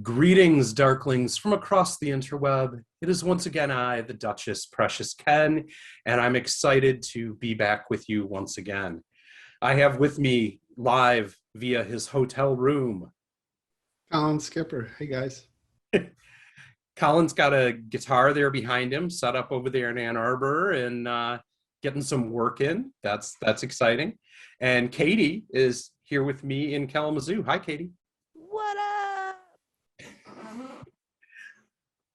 Greetings, Darklings, from across the interweb. It is once again I, the Duchess Precious Ken, and I'm excited to be back with you once again. I have with me live via his hotel room. Colin Skipper. Hey guys. Colin's got a guitar there behind him, set up over there in Ann Arbor, and getting some work in. That's exciting. And Katie is here with me in Kalamazoo. Hi, Katie. What up?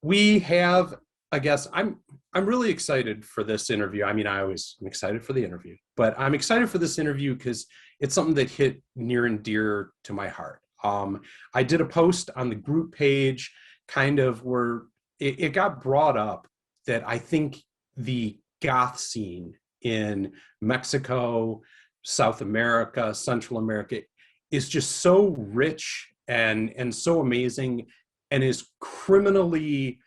We have, I guess, I'm really excited for this interview. I mean, I'm excited for the interview, but I'm excited for this interview because it's something that hit near and dear to my heart. I did a post on the group page, kind of where it got brought up that I think the goth scene in Mexico, South America, Central America is just so rich and so amazing, and is criminally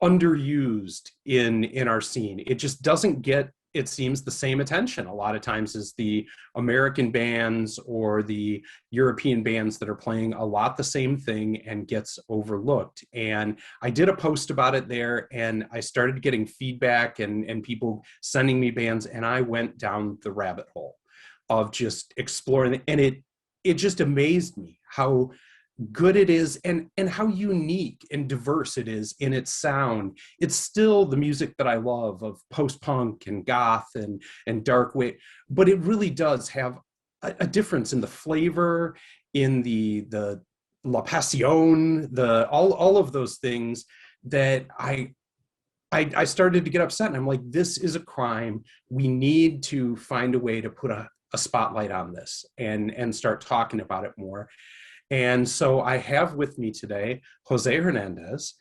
underused in our scene. It just doesn't get, it seems, the same attention a lot of times as the American bands or the European bands that are playing a lot the same thing and gets overlooked. And I did a post about it there, and I started getting feedback and people sending me bands, and I went down the rabbit hole of just exploring, and it just amazed me how good it is and how unique and diverse it is in its sound. It's still the music that I love of post-punk and goth and dark wave, but it really does have a difference in the flavor, in the la pasión, the all of those things that I started to get upset, and I'm like, this is a crime. We need to find a way to put a spotlight on this and start talking about it more. And so I have with me today José Hernández,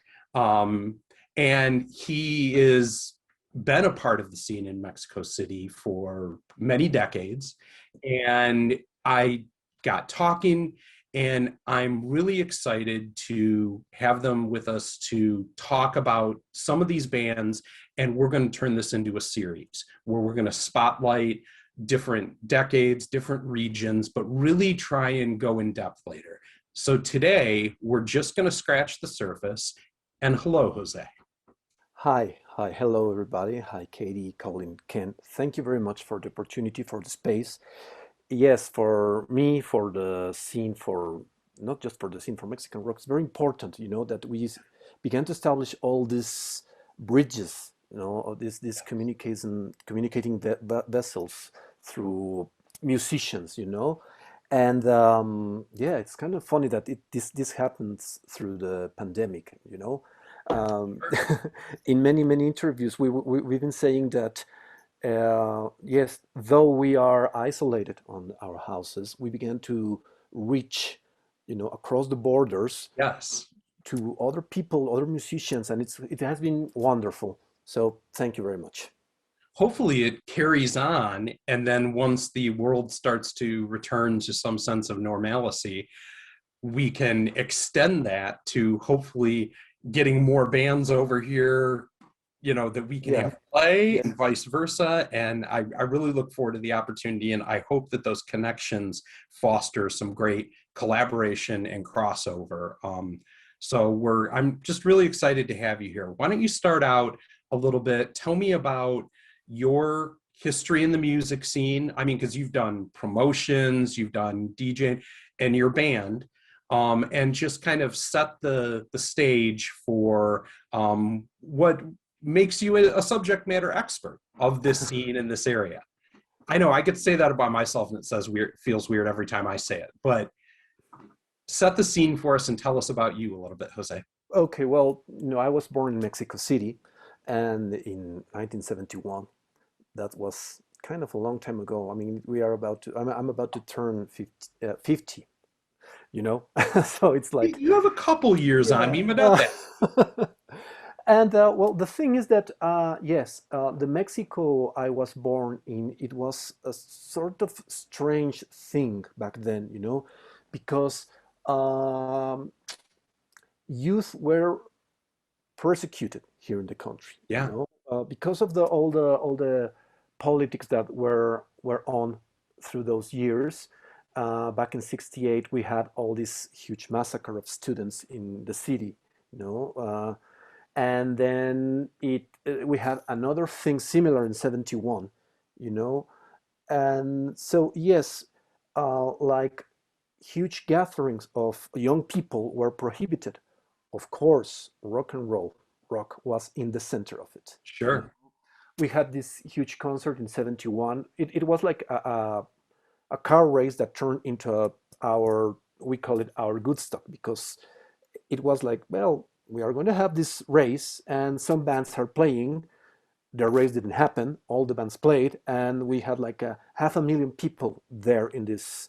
and he is been a part of the scene in Mexico City for many decades. And I got talking, and I'm really excited to have them with us to talk about some of these bands. And we're going to turn this into a series where we're going to spotlight different decades, different regions, but really try and go in depth later. So today, we're just going to scratch the surface. And hello, Jose. Hi, hello everybody. Hi, Katie, Colin, Ken. Thank you very much for the opportunity, for the space. Yes, for me, for the scene, for not just for the scene for Mexican rock, it's very important, that we began to establish all these bridges, or this communicating vessels through musicians, and yeah, it's kind of funny that this happens through the pandemic, um, in many interviews we've been saying that yes, though we are isolated on our houses, we began to reach, across the borders Yes. to other people, other musicians, and it has been wonderful. So thank you very much. Hopefully it carries on, and then once the world starts to return to some sense of normalcy, we can extend that to hopefully getting more bands over here, that we can have play, and vice versa. And I really look forward to the opportunity, and I hope that those connections foster some great collaboration and crossover. So I'm just really excited to have you here. Why don't you start out a little bit? Tell me about your history in the music scene. I mean, because you've done promotions, you've done DJing, and your band, and just kind of set the stage for what makes you a subject matter expert of this scene in this area. I know I could say that about myself, and feels weird every time I say it, but set the scene for us and tell us about you a little bit, Jose. Okay, well, I was born in Mexico City, and in 1971. That was kind of a long time ago. I mean, I'm about to turn 50, so it's like, you have a couple years on me, but not that. And well, the thing is that yes, the Mexico I was born in, it was a sort of strange thing back then, because um, youth were persecuted here in the country, Yeah. because of all the politics that were on through those years. back in '68, we had all this huge massacre of students in the city, you know. And then we had another thing similar in '71, you know. And so, yes, like huge gatherings of young people were prohibited. Of course, rock and roll, rock was in the center of it. Sure. We had this huge concert in '71. It was like a car race that turned into our, we call it our Woodstock, because it was like, well, we are going to have this race and some bands are playing. The race didn't happen, all the bands played, and we had like a 500,000 people there in this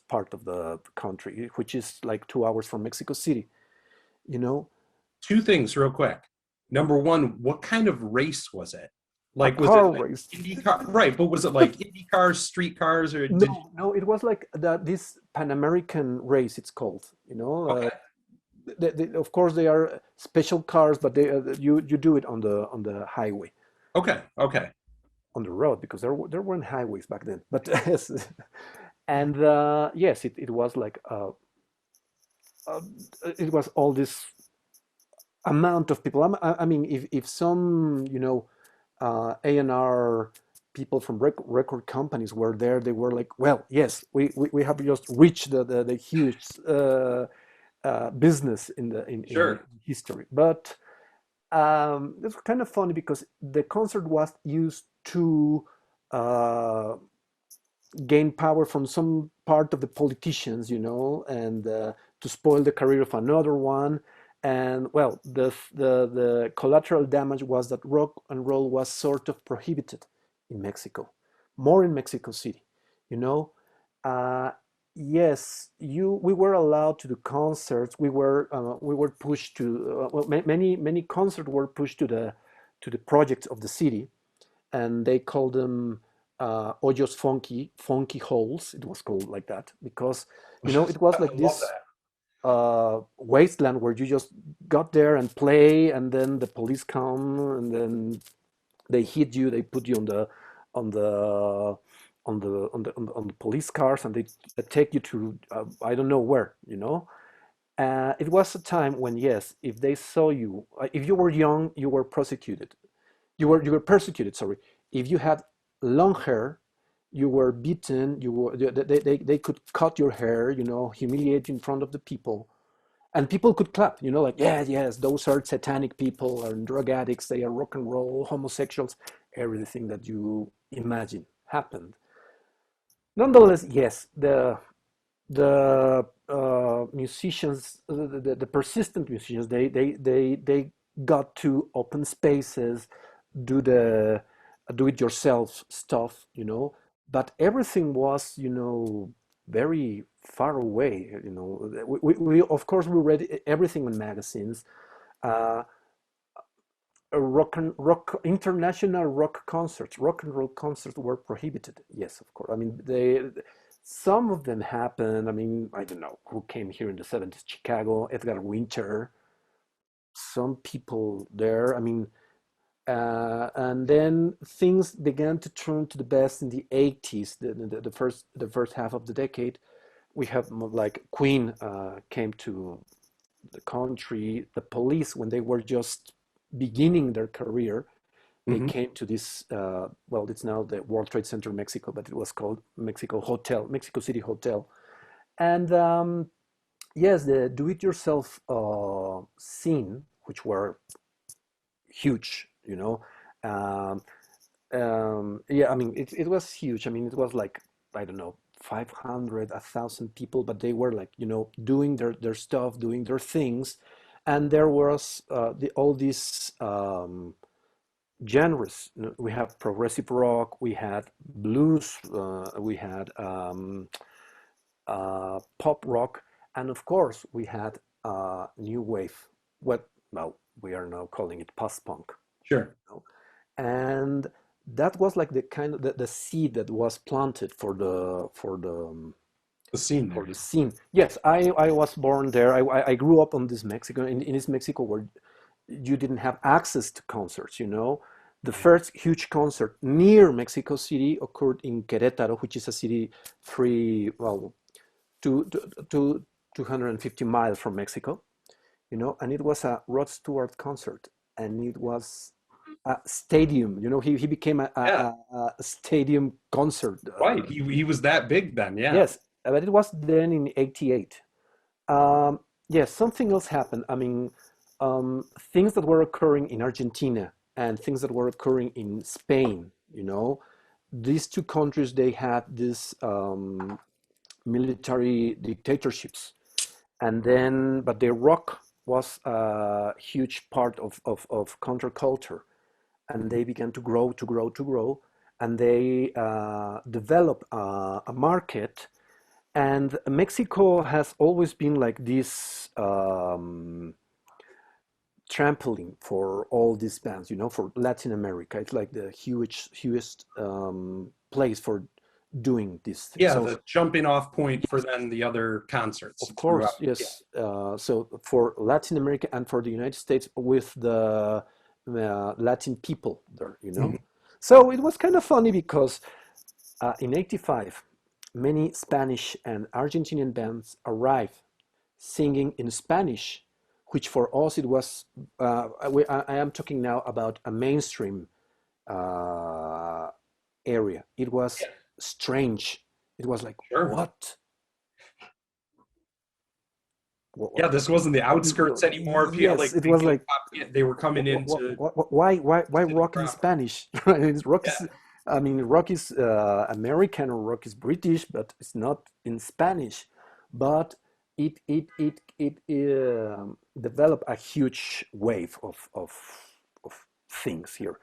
part of the country, which is like 2 hours from Mexico City, you know. Two things real quick. Number one, what kind of race was it? A Like, was it car like race. Indy car? Right, but was it like Indy cars, street cars, or did you? No, it was like this Pan American race, it's called, you know. Okay, Of course, they are special cars, but you do it on the highway, okay, okay. on the road, because there weren't highways back then. But yes, and yes, it was like uh, it was all this amount of people. I mean, if some, you know, A&R people from record companies were there, they were like, well, yes, we have just reached the huge business in Sure. history. But it's kind of funny because the concert was used to uh, gain power from some part of the politicians, you know, and to spoil the career of another one. And well, the collateral damage was that rock and roll was sort of prohibited in Mexico, more in Mexico City, you know. Uh, yes, we were allowed to do concerts. We were pushed to well, many concerts were pushed to the projects of the city, and they called them hoyos funky holes. It was called like that because, you know, it was I like love this that. wasteland where you just got there and play, and then the police come, and then they hit you. They put you on the on the police cars, and they take you to I don't know where, you know. It was a time when, yes, if they saw you, if you were young, you were prosecuted. You were persecuted. Sorry, if you had long hair, you were beaten. You were they could cut your hair. You know, humiliate you in front of the people, and people could clap. You know, like, yeah, yes, those are satanic people, are drug addicts. They are rock and roll homosexuals. Everything that you imagine happened. Nonetheless, yes, the musicians, the persistent musicians, they got to open spaces, do the do it yourself stuff, you know. But everything was, you know, very far away. You know, we of course we read everything in magazines. Uh, rock international rock and roll concerts were prohibited. Yes, of course. I mean, they some of them happened. I mean, I don't know who came here in the '70s. Chicago, Edgar Winter, some people there. I mean, and then things began to turn to the best in the '80s, the first half of the decade. We have like Queen came to the country. The Police, when they were just beginning their career, they Hmm. came to this. Well, it's now the World Trade Center Mexico, but it was called Mexico City Hotel. And yes, the do-it-yourself scene, which were huge, you know. Um, yeah, I mean, it was huge. I mean, it was like, I don't know, 500, 1,000 people, but they were like, you know, doing their stuff, doing their things. And there was all these genres. You know, we have progressive rock, we had blues, we had pop rock, and of course, we had new wave. What, well, we are now calling it post punk, Sure. know. And that was like the kind of the seed that was planted The scene for there. the scene. Yes, I was born there. I grew up on this Mexico, in this Mexico where you didn't have access to concerts, you know. The first huge concert near Mexico City occurred in Querétaro, which is a city two, two, 250 miles from Mexico, and it was a Rod Stewart concert, and it was a stadium. He became Yeah, a stadium concert. right. He was that big then. Yeah. Yes, but it was then in '88. Yes, something else happened. I mean, things that were occurring in Argentina and things that were occurring in Spain, these two countries, they had this military dictatorships. And then, but the rock was a huge part of counterculture. And they began to grow, to grow, to grow. And they developed a market. And Mexico has always been like this trampoline for all these bands, for Latin America. It's like the hugest place for doing these things. Yeah, So, the jumping off point for then the other concerts of course, throughout. Yeah. yes. So for Latin America and for the United States with the Latin people there, Mhm. So it was kind of funny because in '85, many Spanish and Argentinian bands arrived singing in Spanish, which for us it was, I am talking now about a mainstream uh, area. It was Yeah, strange. It was like, sure. what? Yeah, this wasn't the outskirts anymore. Yes, Like it was like, they were coming into why to the rock in crowd. Spanish? Right? Rock Yeah, is, I mean, rock is American or rock is British, but it's not in Spanish. But it developed a huge wave of things here.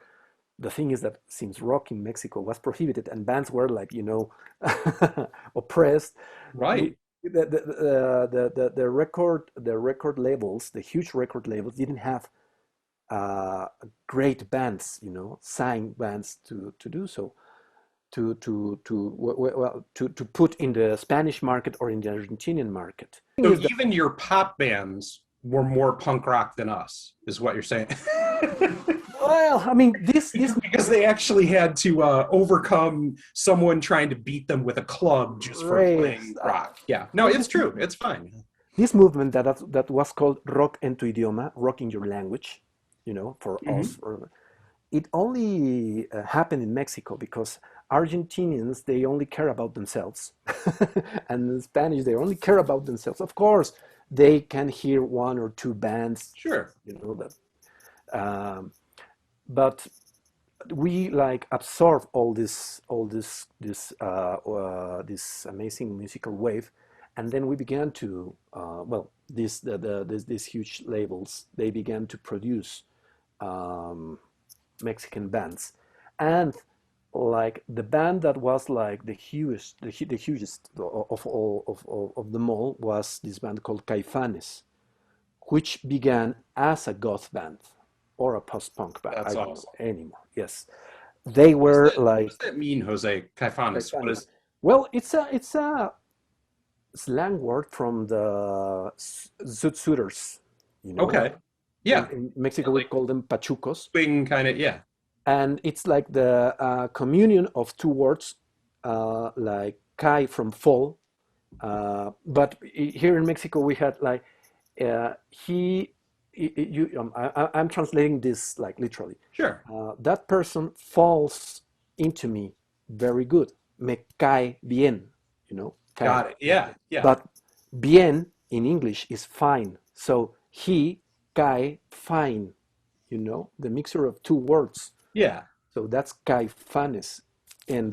The thing is that since rock in Mexico was prohibited and bands were like, oppressed, we, right. the record labels, the huge record labels, didn't have uh, great bands, signed bands to do so, to put in the Spanish market or in the Argentinian market. Thing So is that, even your pop bands were more punk rock than us, is what you're saying. well, I mean, this Because they actually had to overcome someone trying to beat them with a club just for race, playing rock. Yeah, no, it's true. It's fine. this movement that was called rock en tu idioma, rock in your language, for us, Mhm. it only happened in Mexico because Argentinians, they only care about themselves. And in Spanish, they only care about themselves. Of course, they can hear one or two bands, Sure. that, but we like absorb this amazing musical wave, and then we began to these huge labels, they began to produce um, Mexican bands, and like the band that was like the hugest of all of them all was this band called Caifanes, which began as a goth band or a post-punk band. I That's don't know awesome. anymore. Yes, they were What like does that mean, Jose? Caifanes. What Caifanes. is Well, it's a slang word from the Zoot Suiters, you know. okay. Yeah. In Mexico, we Like call them pachucos, swing kind of, yeah. and it's like the communion of two words, like kai from fall. But here in Mexico, we had like he. I'm translating this like literally. Sure. That person falls into me very good. Me cae bien, cae. Got it. Yeah. Yeah. But bien in English is fine. So he cae fine, the mixture of two words. Yeah. So that's caifanes. And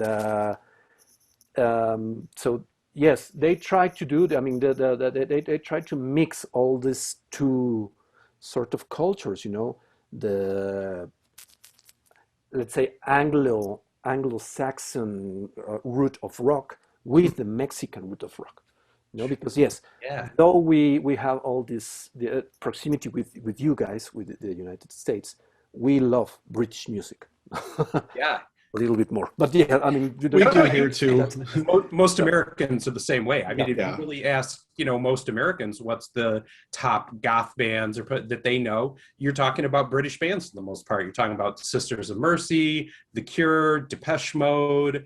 so yes, they try to do. I mean, they try to mix all these two sort of cultures. The, let's say, Anglo-Saxon root of rock with the Mexican root of rock. Because yes, Yeah. though we have all this the proximity with you guys, with the United States, we love British music. Yeah. a little bit more. But yeah, I mean, We No, do no, here too. most Americans are the same way. I mean, if you Yeah. really ask, most Americans, what's the top goth bands that they know, you're talking about British bands for the most part. You're talking about Sisters of Mercy, The Cure, Depeche Mode,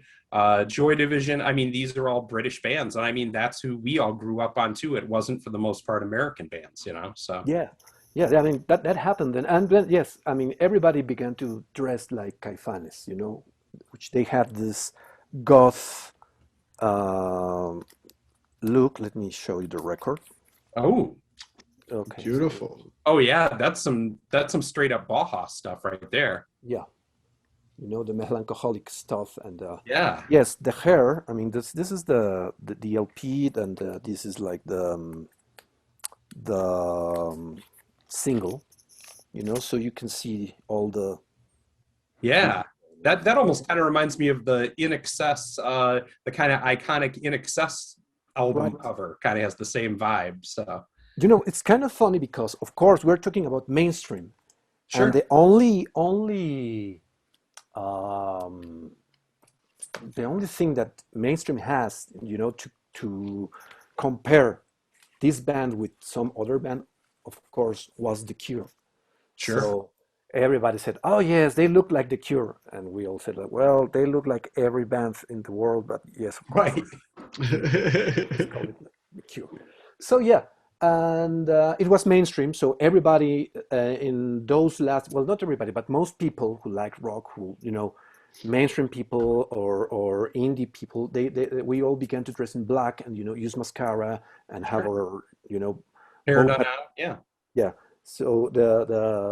Joy Division. I mean, these are all British bands, and I mean that's who we all grew up on too. It wasn't for the most part American bands, So yeah, yeah. I mean, that happened, and then yes, I mean, everybody began to dress like Caifanes, which they have this goth um, look. Let me show you the record. oh, Okay, Beautiful. oh yeah, that's some straight up Bauhaus stuff right there. yeah, the melancholic stuff, and Yeah, yes, the hair. I mean, this is the LP, and this is like the single, so you can see all the. yeah. That almost kind of reminds me of the In Excess, the kind of iconic In Excess album Right. cover. Kind of has the same vibe. So It's kind of funny because, of course, we're talking about mainstream, and sure, um, the only thing that mainstream has, to compare this band with some other band, of course, was The Cure. sure, So everybody said, "Oh yes, they look like The Cure," and we all said, like, "Well, they look like every band in the world, but yes, of course, right. let's call it The Cure." So yeah, and it was mainstream. So everybody in those last, well, not everybody, but most people who like rock, who mainstream people or indie people, we all began to dress in black and use mascara and have Sure. our Hair bow done tie. out. Yeah. Yeah. So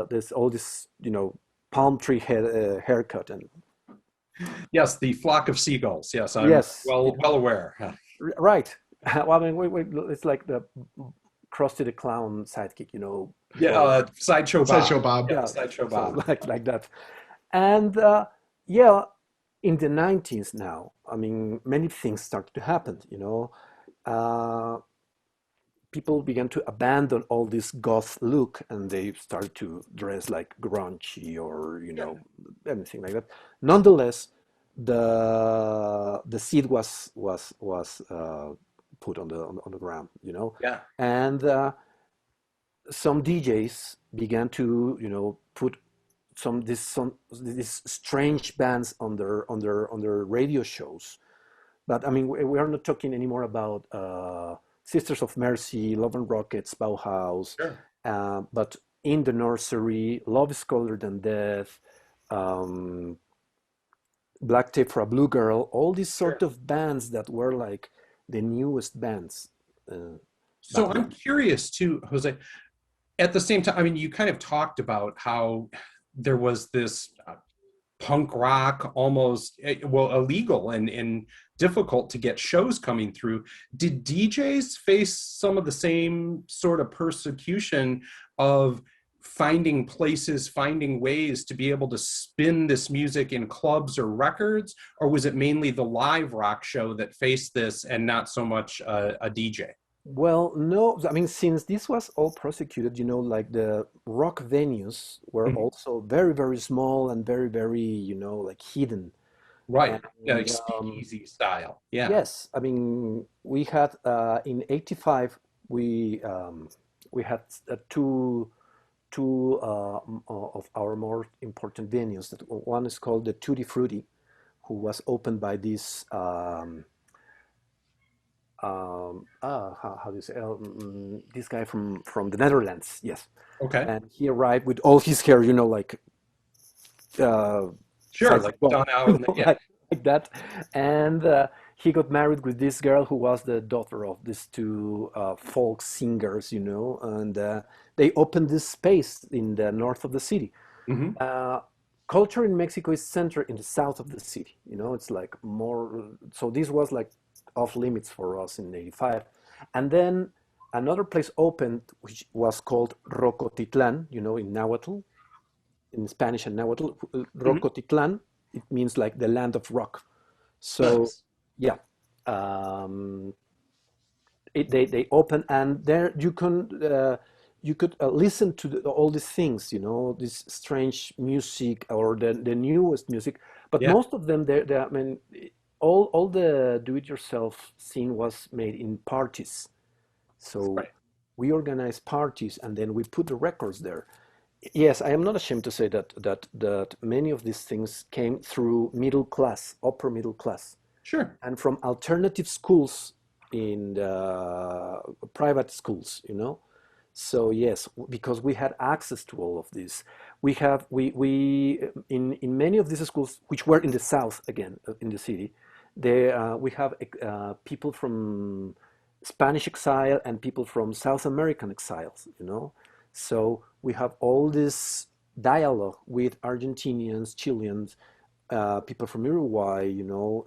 there's all this palm tree haircut, and Yes, the flock of seagulls. Yes, I'm yes, well aware. right. Well, I mean, it's like the Krusty the Clown sidekick, Yeah, or Sideshow Bob. Sideshow Bob. Yeah, yeah, Sideshow so Bob. like that. And yeah, in the 90s now, I mean, many things started to happen, Uh, people began to abandon all this goth look and they started to dress like grungy or anything like that. Nonetheless, the seed was put on the ground, Yeah, and some DJs began to put these strange bands on their radio shows. But I mean, we are not talking anymore about Sisters of Mercy, Love and Rockets, Bauhaus, sure. but In the Nursery, Love is Colder Than Death, um, Black Tape for a Blue Girl, all these Sure. sort of bands that were like the newest bands So back I'm then. curious too, Jose. At the same time, I mean, you kind of talked about how there was this punk rock, almost illegal and difficult to get shows coming through. Did DJs face some of the same sort of persecution of finding places, finding ways to be able to spin this music in clubs or records, or was it mainly the live rock show that faced this and not so much a DJ? Well, no, I mean, since this was all prosecuted, like the rock venues were Mhm. also very, very small and very, very, like hidden. Right. Yeah, like And speakeasy style. Yeah. yes, I mean, we had in '85 we had two of our more important venues. That one is called the Tutti Frutti, who was opened by this how do you say this guy from the Netherlands, yes, Okay. and he arrived with all his hair, like uh, Sure. Like done out. Yeah. like that, and he got married with this girl who was the daughter of these two folk singers, and they opened this space in the north of the city. Hmm. Uh, Culture in Mexico is centered in the south of the city. It's like more. So this was like off limits for us in '85, and then another place opened which was called Rocotitlan. In Nahuatl, in Spanish and Nahuatl, Hmm. Rocotitlan. It means like the land of rock. So Nice. yeah, um, they open and there you can you could listen to all these things, this strange music or the newest music. But Yeah. most of them, I mean, all the do-it-yourself scene was made in parties. So Right. we organized parties and then we put the records there. Yes, I am not ashamed to say that many of these things came through middle class, upper middle class, Sure. and from alternative schools in the private schools. So yes, because we had access to all of this. We in many of these schools, which were in the south again, in the city, we have people from Spanish exile and people from South American exiles. So we have all this dialogue with Argentinians, Chileans, people from Uruguay,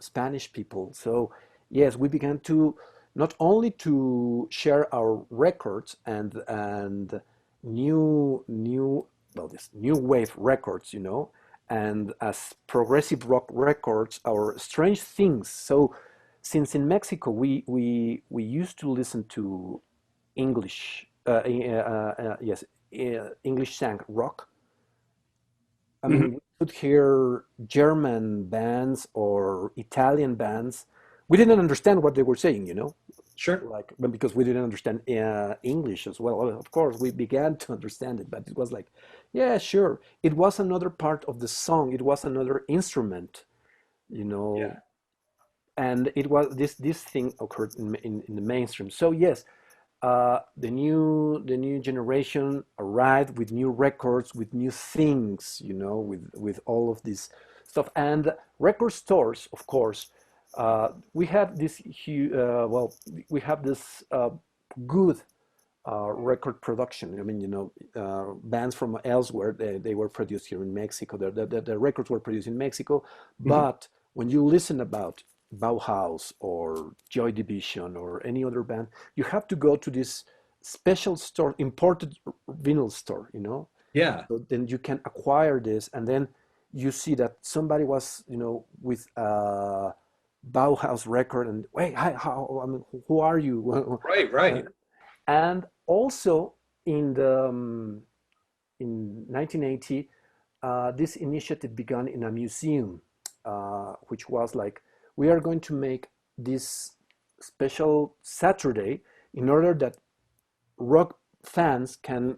Spanish people. So yes, we began to not only to share our records and new well, this new wave records, and as progressive rock records, our strange things. So since in Mexico we used to listen to English, yes, English sang rock. I Hmm. mean, we could hear German bands or Italian bands. We didn't understand what they were saying. Sure. Like, but because we didn't understand English as well. Well, of course, we began to understand it, but it was like, yeah, sure. It was another part of the song. It was another instrument, you know, Yeah. and it was this thing occurred in the mainstream. So yes, the new generation arrived with new records, with new things, with all of this stuff. And record stores, of course, we have this huge, well, we have this good record production. I mean, bands from elsewhere, they were produced here in Mexico. The records were produced in Mexico. Hmm. But when you listen about Bauhaus or Joy Division or any other band, you have to go to this special store, imported vinyl store. Yeah. So then you can acquire this, and then you see that somebody was, with a Bauhaus record, and wait, hi, I mean, who are you? Right. Uh, Right. and also in 1980, this initiative began in a museum, which was like, we are going to make this special Saturday in order that rock fans can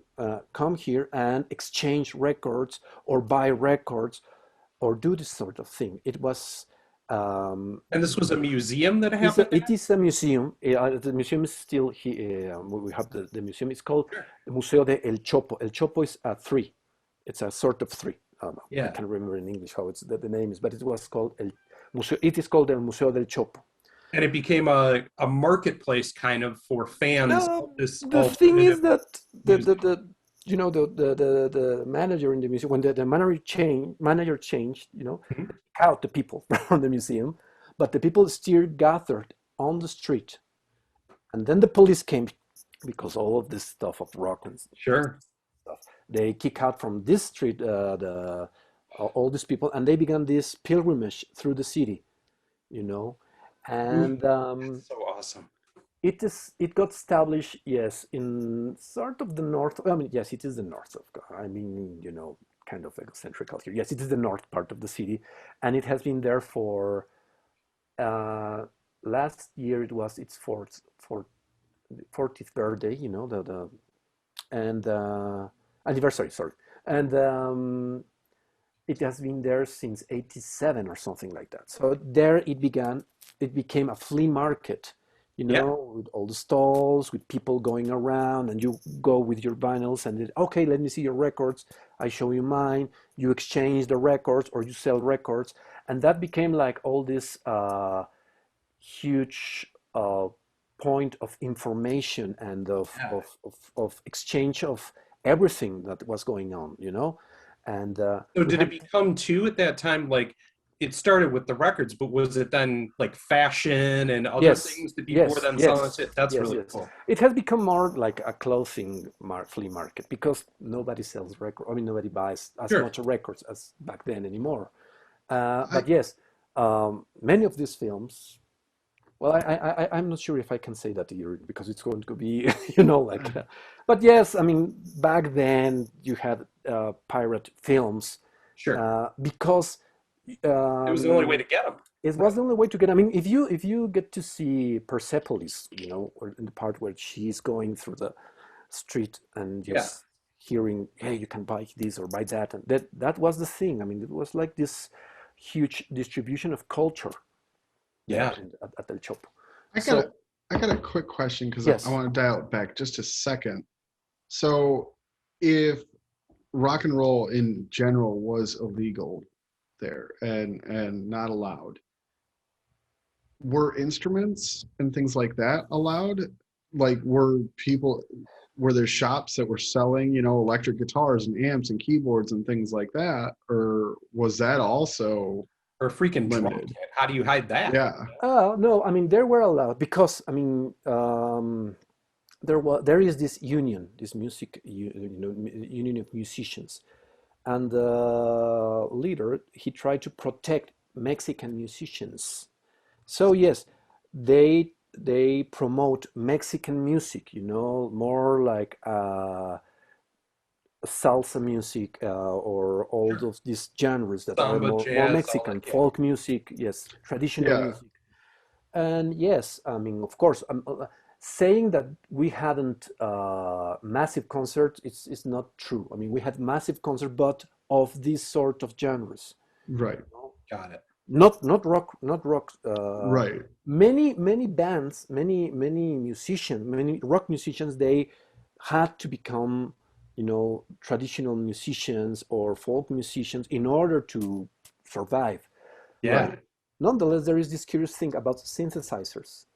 come here and exchange records or buy records or do this sort of thing. It was um, And this was a museum that happened it at? is a museum. The museum is still here. We have the museum. It's called Sure. Museo de El Chopo. El Chopo is a three. It's a sort of three. I Yeah. can't remember in English how the name is, but it was called El Museo. It is called the Museo del Chopo. And it became a marketplace kind of for fans of this The thing alternative is that music. the manager in the museum, when the manager changed, Mhm. out the people from the museum, but the people still gathered on the street. And then the police came because all of this stuff of rock and Sure. stuff. They kick out from this street all these people, and they began this pilgrimage through the city, you know. Ooh, And that's so awesome. it got established, yes, in sort of the north. I mean, yes, it is the north of. I mean, kind of eccentrical here. Yes, it is the north part of the city, and it has been there for. Uh, Last year it was its 40th birthday, the and anniversary, sorry, and it has been there since '87 or something like that. So there it began. It became a flea market, Yeah. with all the stalls, with people going around, and you go with your vinyls and okay, let me see your records. I show you mine. You exchange the records or you sell records, and that became like all this huge point of information and Yeah. of exchange of everything that was going on. And So we did it had, become too at that time like it started with the records, but was it then like fashion and other yes, things that people were yes, then selling yes, it? That's yes, really yes. cool. It has become more like a clothing flea market because nobody sells records. I mean, nobody buys as Sure. much records as back then anymore. I But yes, many of these films Well, I'm not sure if I can say that here because it's going to be, you know, like, but yes, I mean, back then you had pirate films Sure. because It was the only way um, to get them. it was the only way to get. I mean, if you get to see Persepolis, you know, or in the part where she's going through the street and Yeah. just hearing, hey, you can buy this or buy that, and that was the thing. I mean, it was like this huge distribution of culture there Yeah. at El Chopo. I got So a I got a quick question because I yes, want to dial it back just a second. So if rock and roll in general was illegal there and not allowed, were instruments and things like that allowed? Like were there shops that were selling, electric guitars and amps and keyboards and things like that? Or was that also Or a freaking drum limited? kit. How do you hide that? Yeah. no, I mean they were allowed because I mean there is this union, this union of musicians, and the leader he tried to protect Mexican musicians. So yes, they promote Mexican music, you know, more like salsa music or all Sure. of these genres that are Samba, more jazz, all that. Mexican, Yeah. folk music, yes, traditional Yeah. music. And yes, I mean, of course, saying that we hadn't massive concerts, it's not true. I mean, we had massive concerts, but of these sort of genres. Right. Got it. Not rock, not rock. Right. Many bands, many musicians, many rock musicians, they had to become, you know, traditional musicians or folk musicians in order to survive. But Yeah. Right. nonetheless, there is this curious thing about synthesizers.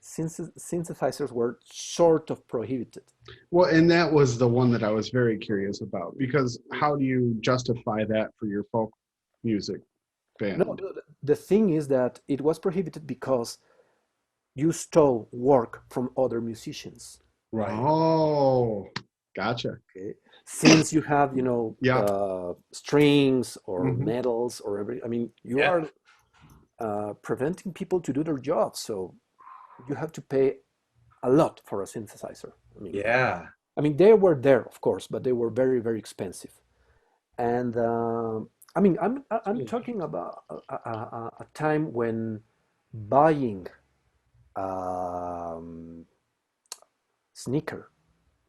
Synthesizers were sort of prohibited. Well, and that was the one that I was very curious about because how do you justify that for your folk music No, band? the thing is that it was prohibited because you stole work from other musicians. Right. Oh, gotcha. Okay, since you have, you know, Yeah. strings or Hmm. metals or every, I mean, you Yeah. are preventing people to do their job, so you have to pay a lot for a synthesizer. Yeah. I mean, they were there, of course, but they were very expensive. And I mean, It's I'm really talking interesting. about a time when buying um, sneaker,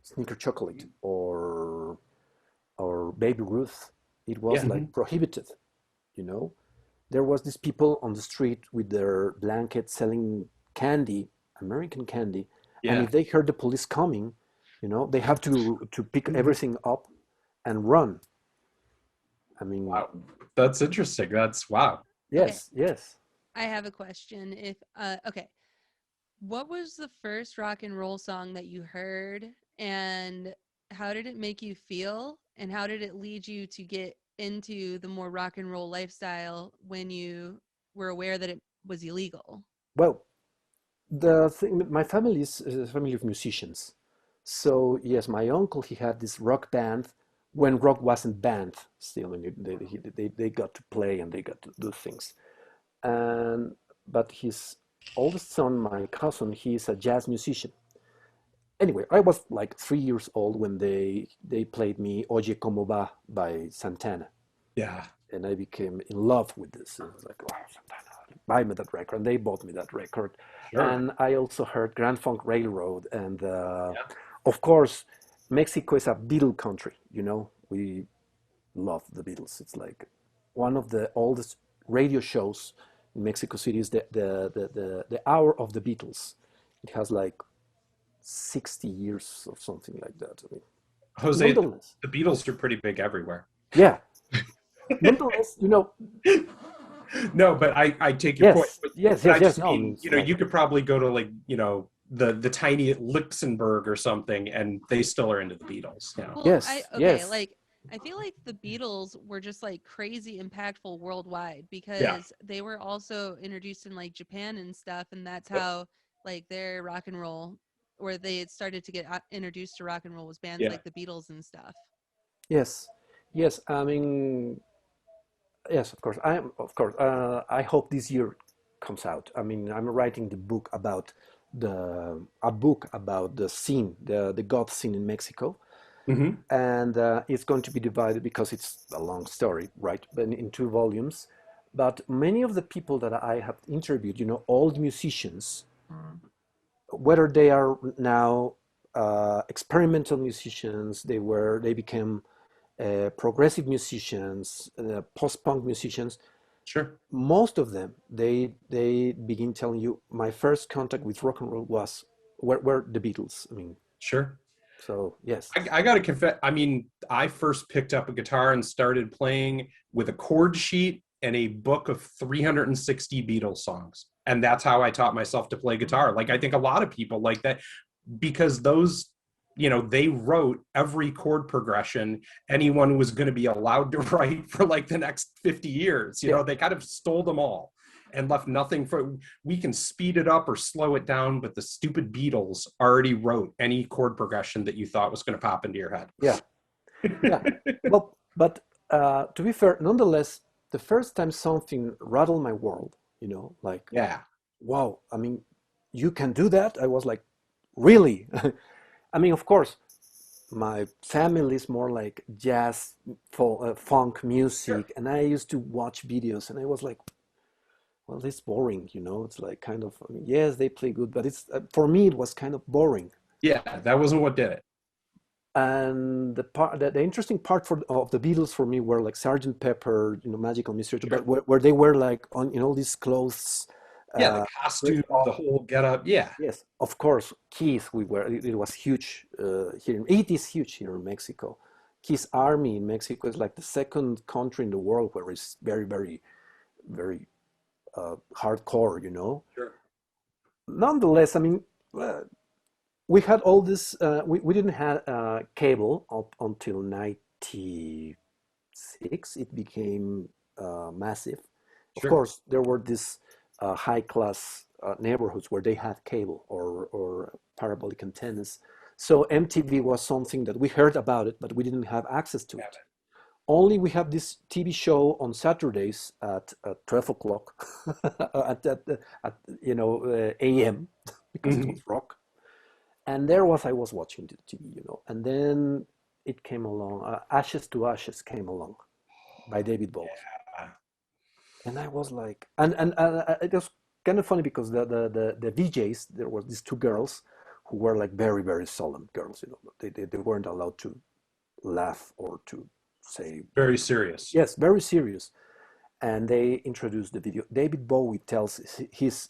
sneaker chocolate, or Baby Ruth, it was Yeah. Hmm. like prohibited. You know, there was these people on the street with their blankets selling candy, American candy, and Yeah. if they heard the police coming, you know, they have to pick everything up and run. I mean, Wow. That's interesting. That's wow. Okay, yes, yes. I have a question. If okay, what was the first rock and roll song that you heard, and how did it make you feel, and how did it lead you to get into the more rock and roll lifestyle when you were aware that it was illegal? Well, the thing, my family is a family of musicians. So yes, my uncle he had this rock band when rock wasn't banned still, and they got to play and they got to do things. And but his oldest son, my cousin, he is a jazz musician. Anyway, I was like 3 years old when they played me Oye Como Va by Santana, Yeah. and I became in love with this. It was like, wow, Santana, buy me that record, and they bought me that record. Sure. And I also heard Grand Funk Railroad, and Yeah. of course, Mexico is a Beatle country. You know, we love the Beatles. It's like one of the oldest radio shows in Mexico City is the Hour of the Beatles. It has like 60 years or something like that. I mean, Jose, nonetheless, the Beatles are pretty big everywhere. yeah. Nonetheless, you know, No, but I take your point. yes, yes, But I yes, yes. just No, I mean, mean, it's you like, could probably go to like, the tiny Luxembourg or something, and they still are into the Beatles. Well, yes, okay, yes, like I feel like the Beatles were just like crazy impactful worldwide Yeah. because they were also introduced in like Japan and stuff, and that's Yep. how like their rock and roll, where they had started to get introduced to rock and roll, was bands Yeah. like the Beatles and stuff. yes, yes. I mean, yes, of course. I hope this year comes out. I mean, I'm writing a book about the scene, the Goth scene in Mexico, Hmm. and it's going to be divided because it's a long story, right? But in two volumes. But many of the people that I have interviewed, old musicians, whether they are now experimental musicians, they became progressive musicians, post-punk musicians. Sure. Most of them, they begin telling you, my first contact with rock and roll were the Beatles. I mean, Sure. so yes. I got to confess, I mean, I first picked up a guitar and started playing with a chord sheet and a book of 360 Beatles songs. And that's how I taught myself to play guitar. Like, I think a lot of people like that because those, they wrote every chord progression anyone was going to be allowed to write for like the next 50 years. Yeah. They kind of stole them all and left nothing for, we can speed it up or slow it down, but the stupid Beatles already wrote any chord progression that you thought was going to pop into your head. Yeah. Yeah. Well, but to be fair, nonetheless, the first time something rattled my world, like, Yeah. wow, I mean, you can do that? I was like, really? I mean, of course, my family is more like jazz, funk music, and I used to watch videos, and I was like, well, it's boring, It's like kind of, I mean, yes, they play good, but it's for me, it was kind of boring. Yeah, that wasn't what did it. And the interesting part of the Beatles for me were like Sergeant Pepper, Magical Mystery, Sure. but where they were like on, all these clothes. Yeah, the costume, the whole getup. Yeah. Yes, of course, Kiss. It was huge here. It is huge here in Mexico. Kiss Army in Mexico is like the second country in the world where it's very, very, very hardcore. Sure. Nonetheless, I mean, we had all this. We didn't have cable up until '96. It became massive. Of Sure. course, there were these high class neighborhoods where they had cable or parabolic antennas. So MTV was something that we heard about it, but we didn't have access to it. Only we have this TV show on Saturdays at 12 o'clock at AM because it Mhm. was rock. And there I was watching the TV, and then it came along. Ashes to Ashes came along by David Bowie. Yeah. And I was like, and it was kind of funny because the VJs, there were these two girls who were like very, very solemn girls, they weren't allowed to laugh or to say, Very serious. yes, very serious. And they introduced the video. David Bowie tells his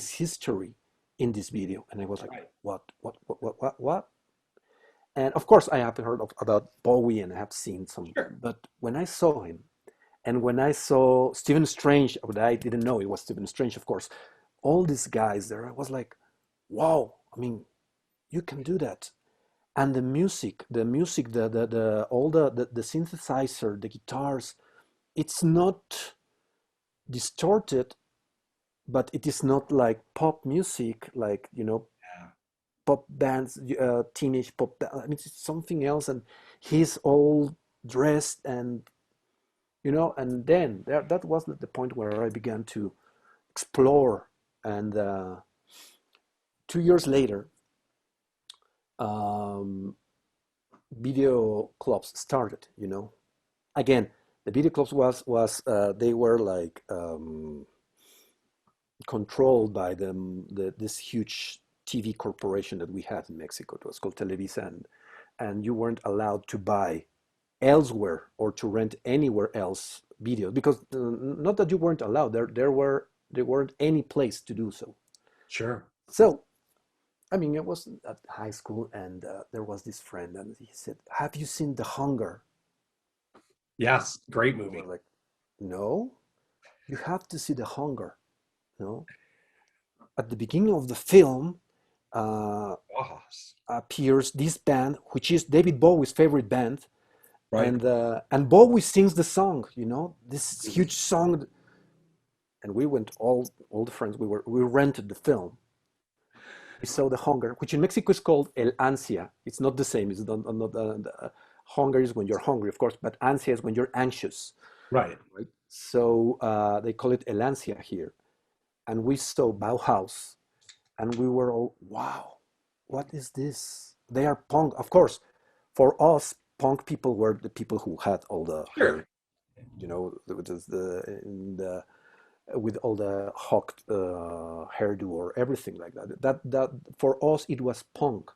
history in this video. And I was like, Right. what? And of course, I have heard about Bowie and I have seen some, Sure. but when I saw him, and when I saw Stephen Strange, but I didn't know it was Stephen Strange, of course, all these guys there, I was like, wow, I mean, you can do that. And the music, all the synthesizer, the guitars, it's not distorted, but it is not like pop music, like, Yeah. pop bands, teenage pop. I mean, it's something else. And he's all dressed and and then that was the point where I began to explore. And 2 years later, video clubs started. Again, the video clubs was they were like controlled by this huge TV corporation that we had in Mexico. It was called Televisa, and you weren't allowed to buy elsewhere or to rent anywhere else videos because not that you weren't allowed, there weren't any place to do so. Sure. So I mean, I was at high school, and there was this friend, and he said, have you seen The Hunger? Yes. Great We movie. were like, no, you have to see The Hunger. At the beginning of the film Oh, appears this band, which is David Bowie's favorite band. right. And Bowie sings the song, this huge song. And we went, all the friends, we rented the film. We saw The Hunger, which in Mexico is called El Ansia. It's not the same. It's not hunger is when you're hungry, of course, but ansia is when you're anxious. Right. So they call it El Ansia here. and we saw Bauhaus, and we were all, wow, what is this? They are punk. Of course, for us, punk people were the people who had all the Sure. hair, with all the hawked hairdo or everything like that. That for us it was punk.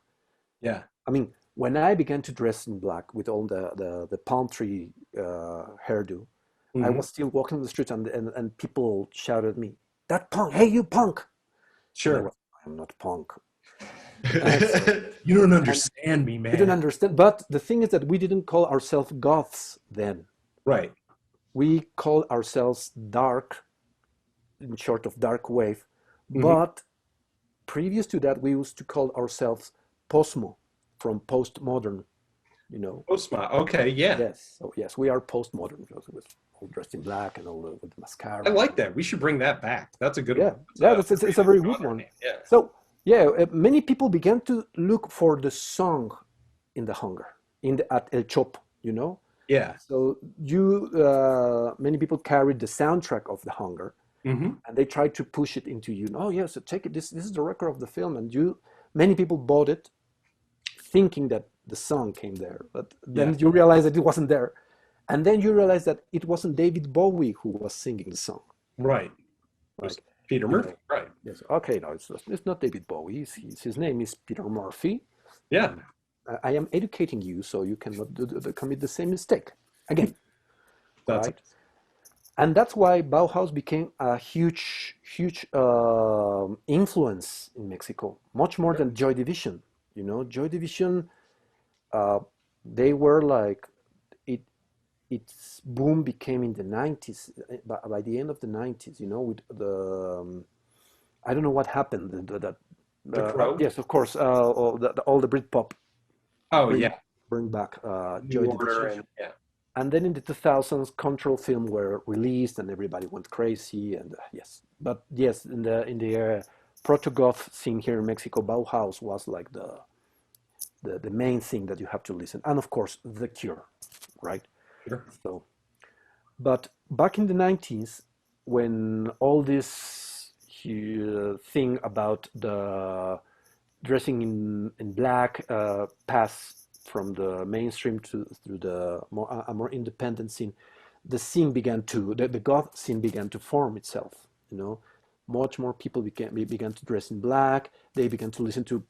Yeah. I mean, when I began to dress in black with all the palm tree hairdo, I Mhm. was still walking the streets, and people shouted at me, "That punk! Hey, you punk!" And I Sure. was, "I'm not punk." So, You don't and understand me, we didn't man. understand. But the thing is that we didn't call ourselves goths then. Right. We called ourselves dark, in short of dark wave. Mhm. But previous to that, we used to call ourselves postmo, from postmodern, you know. Postma. Okay. Yeah. Yes, so yes, we are postmodern because it was all dressed in black and all with the I mascara. like that. We should bring that back. That's a good Yeah, one. yeah, That's it's a very good modern one. name. Yeah. So yeah, many people began to look for the song in the hunger, at El Chopo, you know. Yeah. So many people carried the soundtrack of the hunger, Hmm. and they tried to push it into you. Oh yes, so take it. This is the record of the film, and many people bought it, thinking that the song came there, but Yeah. then you realize that it wasn't there, and then you realize that it wasn't David Bowie who was singing the song. Right. It was Like, Peter you Murphy. know, Right. yes, okay, no, it's not David Bowie. His name is Peter Murphy. Yeah. I am educating you so you cannot commit the same mistake again, That's right? And that's why Bauhaus became a huge, huge influence in Mexico, much more than Joy Division. You know, Joy Division, uh, they were like, it. Its boom became in the 90s, by the end of the 90s. You know, with I don't know what happened. the Crow. Yes, of course, all the Britpop Oh bring yeah. bring back New Joy Order Division. and yeah. And then in the 2000s, control film were released, and everybody went crazy. And yes, but yes, in the proto-goth scene here in Mexico, Bauhaus was like the main thing that you have to listen, and of course, The Cure, right? Sure. So, but back in the 90s, when all this thing about the dressing in black passed from the mainstream through the a more independent scene, the goth scene began to form itself. You know, much more people began to dress in black. They began to listen to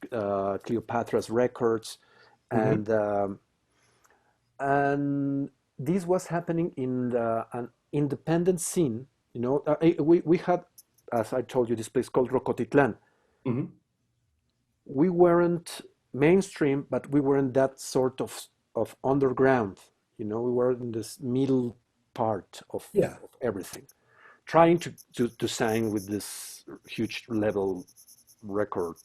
Cleopatra's records, Hmm. and this was happening in an independent scene. You know, we had, as I told you, this place called Rocotitlan. Hmm. We weren't mainstream, but we weren't that sort of underground. You know, we were in this middle part Yeah. of everything, trying to sign with this huge level record,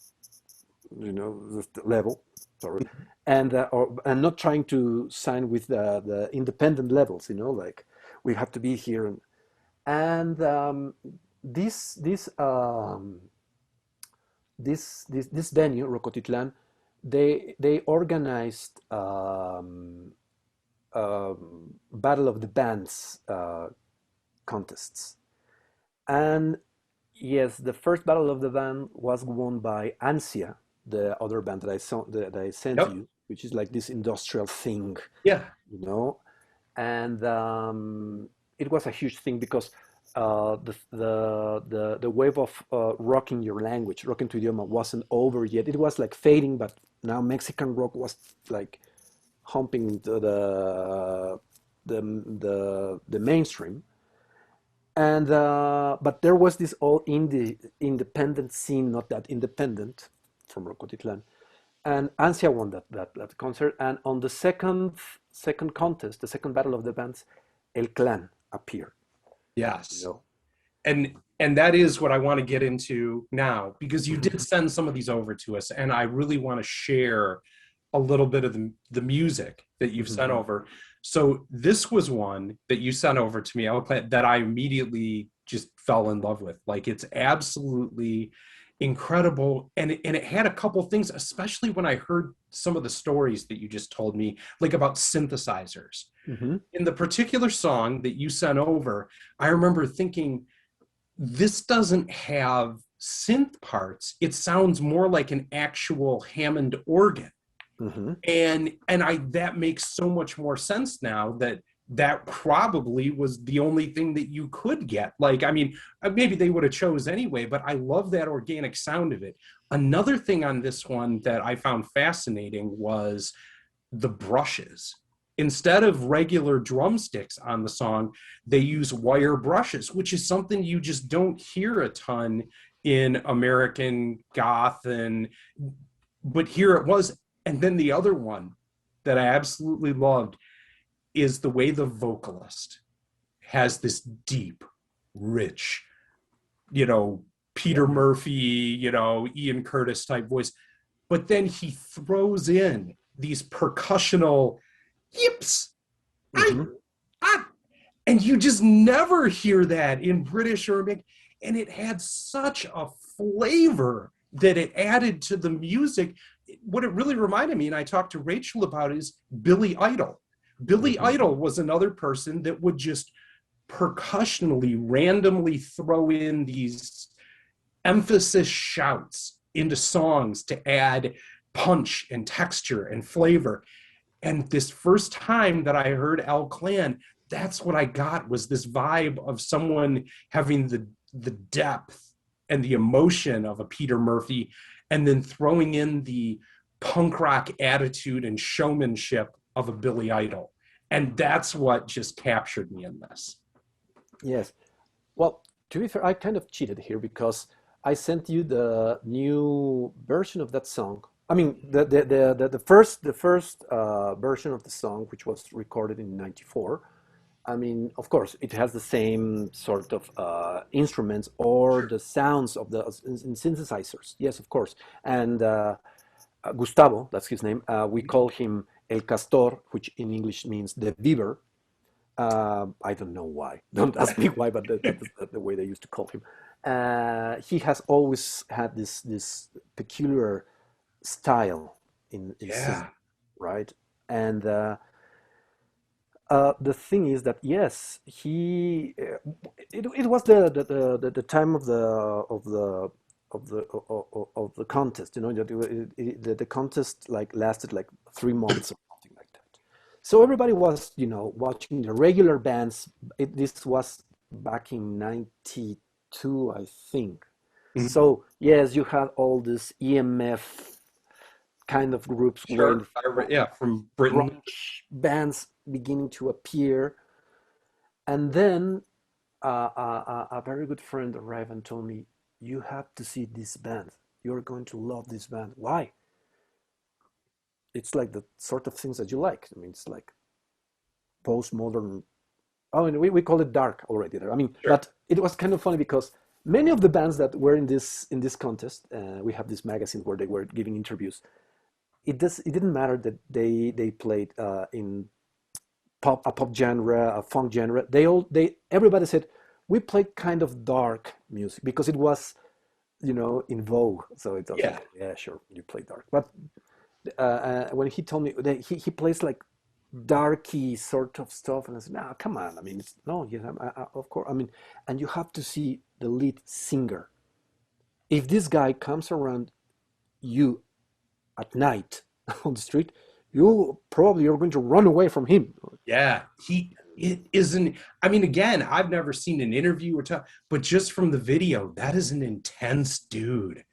you know, this level, sorry, and not trying to sign with the independent levels, you know, like we have to be here, and this venue, Rocotitlan, they organized Battle of the Bands contests, and yes, the first Battle of the Band was won by Ansia, the other band that I sent Yep. you, which is like this industrial thing, Yeah. you know, and it was a huge thing because the wave of rocking your language, rocking tu idioma, wasn't over yet. It was like fading, but now Mexican rock was like humping the mainstream. And but there was this all independent scene, not that independent, from Rocotitlan, and Ansia won that concert. And on the second contest, the second battle of the bands, El Clan appeared. You Yes. know, And that is what I want to get into now, because you did send some of these over to us, and I really want to share a little bit of the music that you've sent over. So this was one that you sent over to me, that I immediately just fell in love with. Like, it's absolutely incredible, and it had a couple things, especially when I heard some of the stories that you just told me, like about synthesizers. Mhm. In the particular song that you sent over, I remember thinking, this doesn't have synth parts. It sounds more like an actual Hammond organ. Mm-hmm. And that makes so much more sense now that probably was the only thing that you could get. Like, I mean, maybe they would have chose anyway, but I love that organic sound of it. Another thing on this one that I found fascinating was the brushes. Instead of regular drumsticks on the song, they use wire brushes, which is something you just don't hear a ton in American goth. But here it was. And then the other one that I absolutely loved is the way the vocalist has this deep, rich, Peter Murphy, Ian Curtis type voice. But then he throws in these percussional yips. Mm-hmm. And you just never hear that in British or American. And it had such a flavor that it added to the music. What it really reminded me, and I talked to Rachel about, is Billy Idol. Billy Idol was another person that would just percussionally randomly throw in these emphasis shouts into songs to add punch and texture and flavor. And this first time that I heard Al Clan, that's what I got, was this vibe of someone having the depth and the emotion of a Peter Murphy, and then throwing in the punk rock attitude and showmanship of a Billy Idol. And that's what just captured me in this. Yes. Well, to be fair, I kind of cheated here because I sent you the new version of that song. I mean, the first version of the song, which was recorded in '94. I mean, of course, it has the same sort of instruments or the sounds of the synthesizers. Yes, of course. And Gustavo, that's his name. We call him El Castor, which in English means the beaver. I don't know why. Don't ask me why, but that's the way they used to call him. He has always had this peculiar style in singing, right? And the thing is that yes, it was the time of the contest. That the contest lasted 3 months or something like that. So everybody was watching the regular bands. This was back in '92, I think. Mm-hmm. So yes, you had all this EMF kind of groups, from Britain, bands beginning to appear, and then a very good friend arrived and told me, "You have to see this band. You're going to love this band." Why? It's like the sort of things that you like. I mean, it's like postmodern. Oh, and we call it dark already there. I mean, but it was kind of funny because many of the bands that were in this contest, we have this magazine where they were giving interviews. It didn't matter that they played in a pop genre, a funk genre. Everybody said we played kind of dark music because it was, in vogue. So it was like, yeah, sure, you play dark. But when he told me that he plays like darky sort of stuff, and I said, no, come on. I mean, of course. I mean, and you have to see the lead singer. If this guy comes around you at night on the street, you're going to run away from him. Yeah, it isn't. I mean, again, I've never seen an interview or talk, but just from the video, that is an intense dude.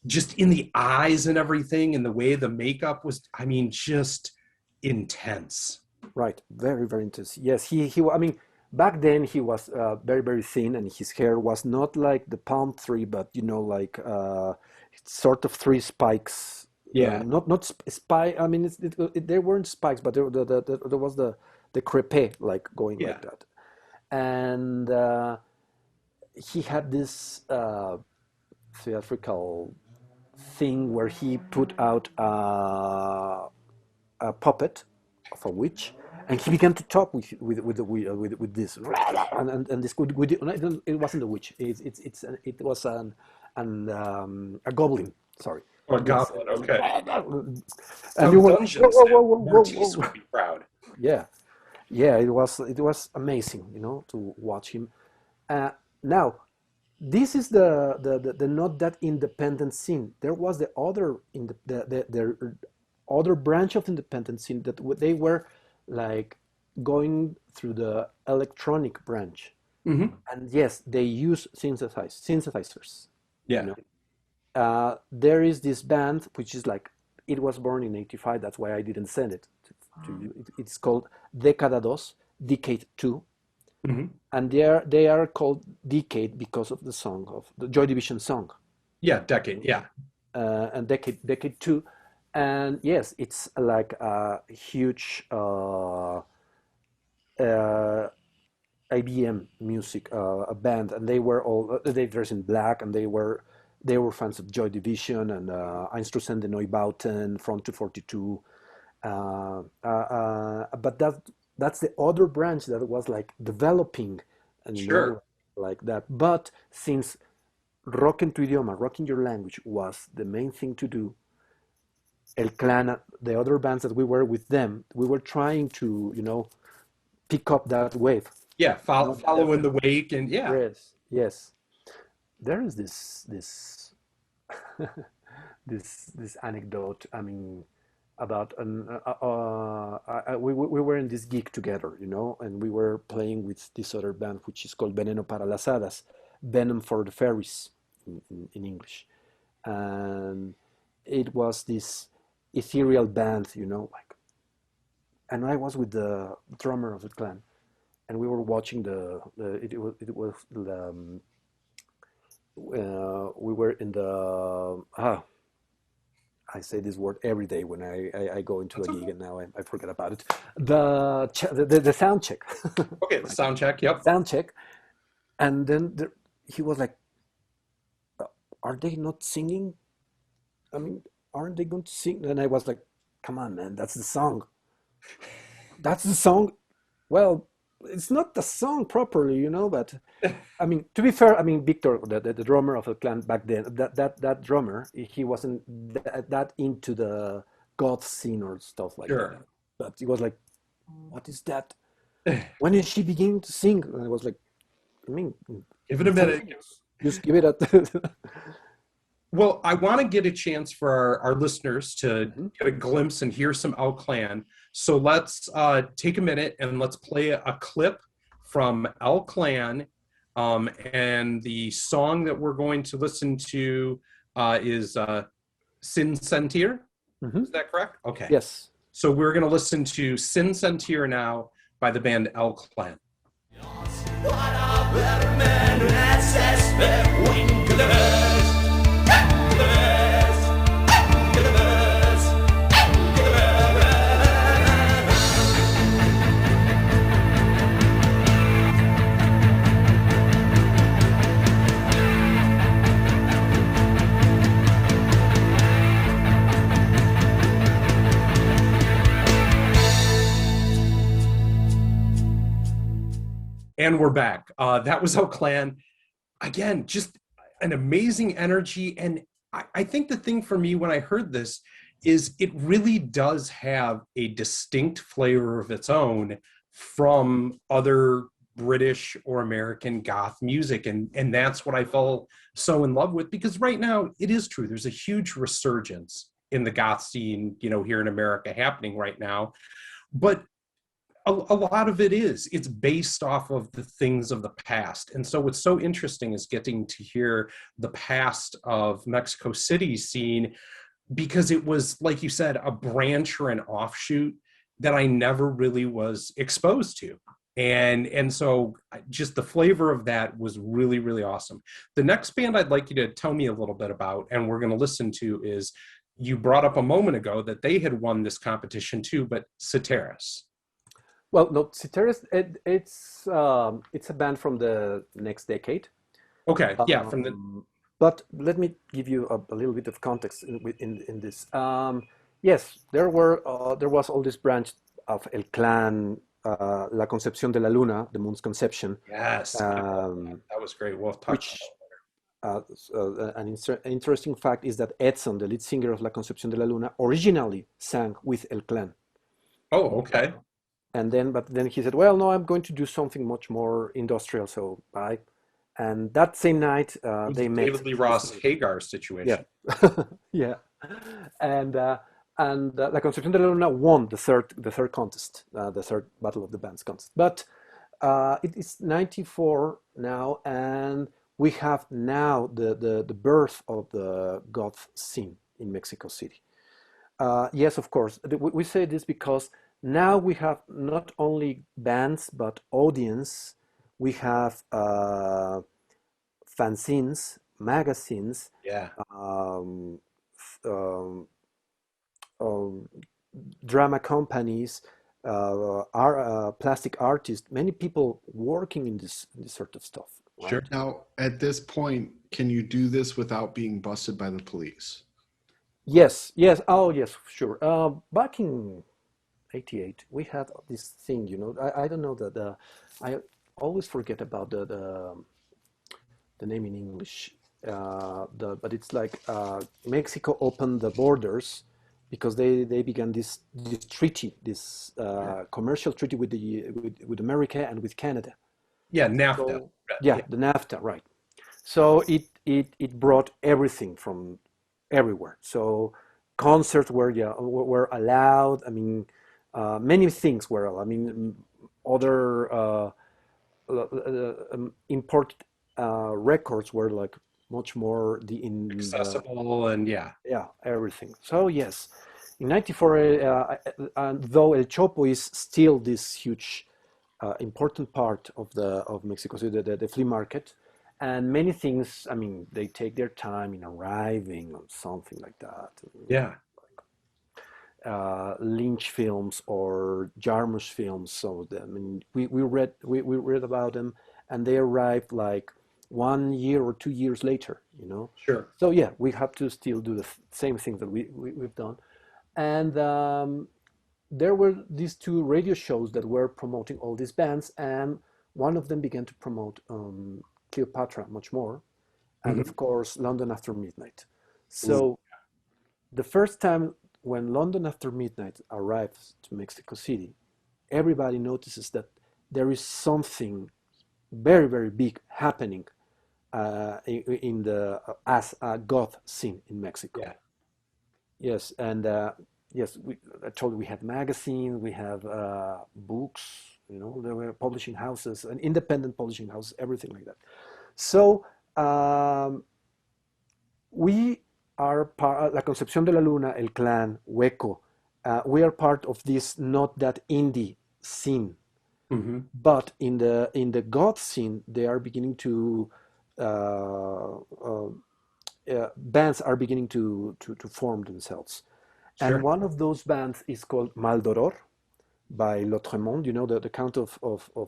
Just in the eyes and everything, and the way the makeup was. I mean, just intense. Right, very, very intense. Yes, he. I mean, back then he was very, very thin, and his hair was not like the palm tree, but sort of 3 spikes. Yeah, not spike. I mean, they weren't spikes, but there was the crepé going like that, and he had this theatrical thing where he put out a puppet of a witch, and he began to talk with this, and this it wasn't a witch. It was a goblin. Sorry. Oh, a goblin. Okay. And you were, Mortiz would be proud. Yeah, it was amazing, to watch him, Now, this is the not that independent scene. There was the other in the other branch of independent scene that they were like going through the electronic branch, Hmm. and yes, they use synthesizers. You Yeah. know, there is this band which is like it was born in '85. That's why I didn't send it to you. It's called Década Dos, Decade Two, Hmm. and they are called Decade because of the song of the Joy Division song, Yeah. Decade. Yeah. and Decade Two, and yes, it's like a huge uh, IBM music a band, and they were all they dressed in black, and they were fans of Joy Division and Einstürzen, the Neubauten, Front 242. But that's the other branch that was like developing, and Sure. like that. But since rock en tu idioma, rock in your language was the main thing to do, El Clan, the other bands that we were with them, we were trying to pick up that wave. Yeah. You Follow, know, follow in the wake, and yeah. yes, yes. There is this this anecdote. I mean, about we were in this gig together, and we were playing with this other band which is called Veneno para las Hadas, Venom for the Fairies in English, and it was this ethereal band, like, and I was with the drummer of the clan, and we were watching it was we were in the I say this word every day when I go into That's a okay. gig, and now I forget about it. The sound check, Okay. The sound check. Yep. sound check, and then he was like, "Are they not singing? I mean, aren't they going to sing?" And I was like, "Come on, man, that's the song. That's the song." Well, it's not the song properly, but I mean, to be fair, I mean, Victor, the drummer of the clan back then, that drummer, he wasn't that into the goth scene or stuff like that. Sure. But he was like, "What is that? When is she beginning to sing?" And I was like, "I mean, Give it a minute. just give it a." Well, I want to get a chance for our listeners to Mhm. get a glimpse and hear some El Clan. So let's take a minute and let's play a clip from El Clan. And the song that we're going to listen to is Sin Sentir. Mhm. Is that correct? Okay. Yes. So we're going to listen to Sin Sentir now by the band El Clan. What a better man than access back when to the best. To the best. To the best. To the best. And we're back. That was El Clan. Again, just an amazing energy. And I think the thing for me when I heard this is it really does have a distinct flavor of its own from other British or American goth music. And that's what I fell so in love with, because right now it is true. There's a huge resurgence in the goth scene, here in America happening right now. But a lot of it's based off of the things of the past. And so what's so interesting is getting to hear the past of Mexico City's scene, because it was, like you said, a branch or an offshoot that I never really was exposed to. And so just the flavor of that was really, really awesome. The next band I'd like you to tell me a little bit about, and we're going to listen to, is, you brought up a moment ago that they had won this competition too, but Cyteres. Well, no, Cyteres, it's a band from the next decade. Okay, yeah, from the But let me give you a little bit of context in this. Yes, there was all this branch of El Clan, La Concepción de la Luna, the moon's conception, yes, that was great. We'll talk which an interesting fact is that Edson, the lead singer of La Concepción de la Luna, originally sang with El Clan. Oh, okay. But then he said, "Well, no, I'm going to do something much more industrial." So And that same night, It was they the met David Lee this Ross night. Hagar situation. Yeah, yeah, and La Concepción de la Luna won the third contest, the third Battle of the Bands contest. But it is 94 now, and we have now the birth of the goth scene in Mexico City. Yes, of course. We say this because now we have not only bands but audience. We have fanzines, magazines, Yeah. um, um, um, drama companies, plastic artists, many people working in this sort of stuff, right? Sure. Now, at this point, can you do this without being busted by the police? Yes, yes, oh yes, sure. Back in '88, we had this thing, I don't know I always forget about the name in English, but it's like Mexico opened the borders because they began this treaty, this commercial treaty with America and with Canada. Yeah, NAFTA. So yeah, the NAFTA, right? So it brought everything from everywhere. So concerts were allowed. I mean, many things were allowed. I mean, other imported records were like much more accessible and yeah. yeah, everything. So yes, in '94, and though El Chopo is still this huge important part of Mexico City, the flea market, and many things. I mean, they take their time in arriving on something like that. Yeah. Lynch films or Jarmusch films. So I mean, we read about them, and they arrived like 1 year or 2 years later. Sure. So yeah, we have to still do the same things that we've done, and there were these two radio shows that were promoting all these bands, and one of them began to promote Cleopatra much more, and of course London After Midnight. So the first time when London After Midnight arrives to Mexico City, everybody notices that there is something very, very big happening in the as a goth scene in Mexico. Yeah. Yes, and yes, I told you we had magazines, we have books. There were publishing houses, and independent publishing houses, everything like that. So we are part, La Concepción de la Luna, El Clan, Hueco. We are part of this not that indie scene, but in the goth scene, they are beginning to bands are beginning to form themselves. Sure. And one of those bands is called Maldoror by L'Autremont. The Count of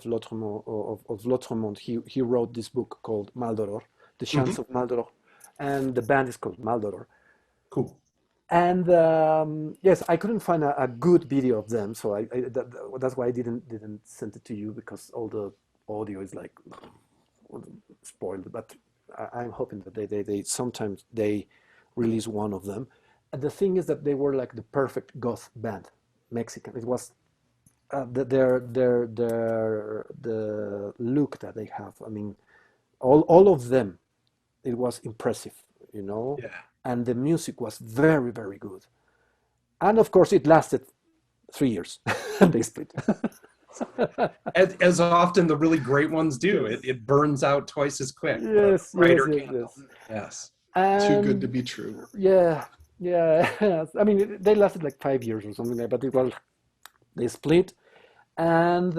L'Autremont. He wrote this book called Maldoror, The Chants of Maldoror, and the band is called Maldoror. Cool. And yes, I couldn't find a good video of them, so that's why I didn't send it to you, because all the audio is like spoiled. But I'm hoping that they sometimes they release one of them. And the thing is that they were like the perfect goth band, Mexican. It was the look that they have. I mean, all of them. It was impressive, Yeah. and the music was very, very good. And of course, it lasted 3 years, and they split. As often the really great ones do, it burns out twice as quick. Yes, Brighter yes, candle. yes. Yes. Too good to be true. Yeah, yeah. I mean, they lasted like 5 years or something like that, but they split, and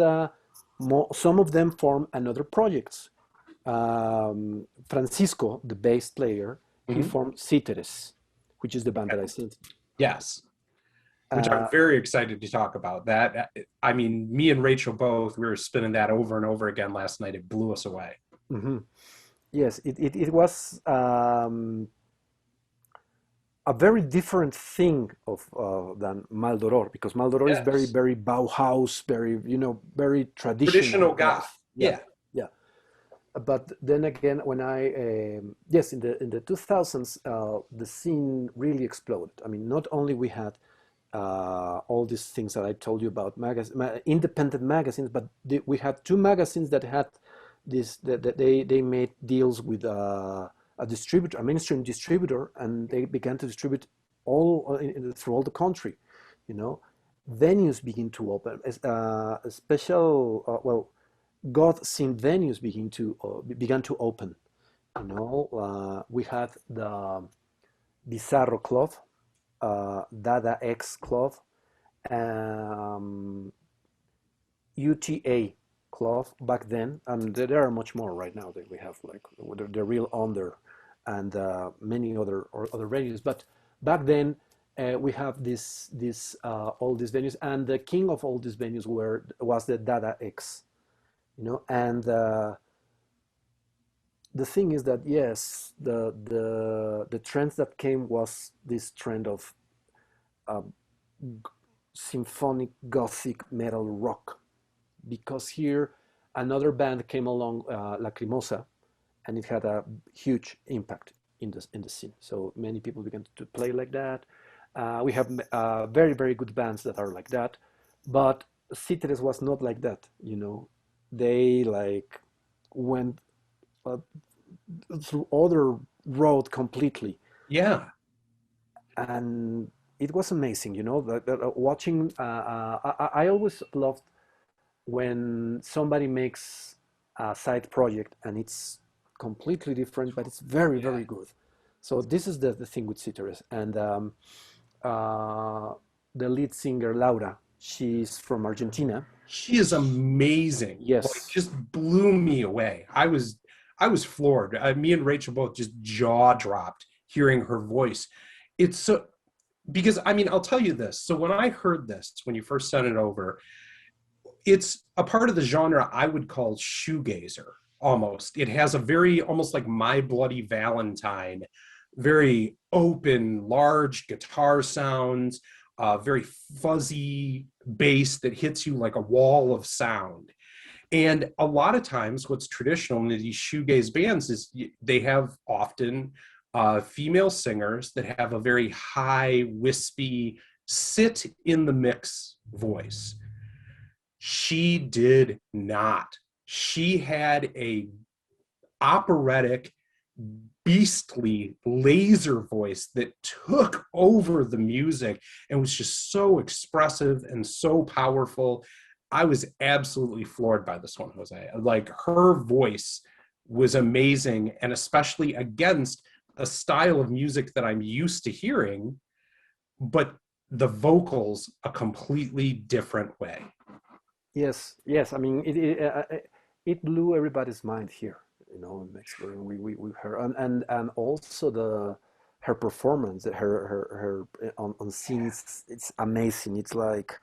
some of them formed another projects. Francisco, the bass player, he formed Cyteres, which is the band that I sent. Yes. Which I'm very excited to talk about. That, I mean, me and Rachel both, we were spinning that over and over again last night. It blew us away. Yes, it was a very different thing than Maldoror, because Maldoror is very, very Bauhaus, very, very traditional goth. Yeah. But then again, when in the 2000s, the scene really exploded. I mean, not only we had all these things that I told you about, independent magazines, but we had two magazines that had they made deals with a distributor, a mainstream distributor, and they began to distribute all through all the country. You know, venues begin to open. Well, Goth scene venues began to open. You know, we had the Bizarro Club, Dada X Club, UTA Club back then, and there are much more right now that we have, like the Real Under and many other venues. But back then we have all these venues, and the king of all these venues was the Dada X, you know. And the thing is that yes, the trends that came was this trend of symphonic gothic metal rock, because here another band came along, Lacrimosa, and it had a huge impact in the scene. So many people began to play like that. We have very, very good bands that are like that, but Cyteres was not like that. You know, they like went through other road completely. Yeah. And it was amazing, you know, watching. I always loved when somebody makes a side project and it's completely different, but it's very, very good. So this is the thing with Cyteres. And the lead singer, Laura, she's from Argentina. She is amazing. Yes. Like, just blew me away. I was floored. Me and Rachel both just jaw dropped hearing her voice. It's so, because I mean, I'll tell you this. So when I heard this, when you first sent it over, it's a part of the genre I would call shoegazer almost. It has a very, almost like My Bloody Valentine, very open, large guitar sounds, very fuzzy bass that hits you like a wall of sound. And a lot of times what's traditional in these shoegaze bands is they have often female singers that have a very high, wispy, sit in the mix voice. She did not. She had a operatic, beastly laser voice that took over the music and was just so expressive and so powerful. I was absolutely floored by this one, Jose. Like, her voice was amazing, and especially against a style of music that I'm used to hearing, but the vocals a completely different way. Yes. I mean, it blew everybody's mind here, you know, next we her, and also her performance, her on scene, it's amazing. It's like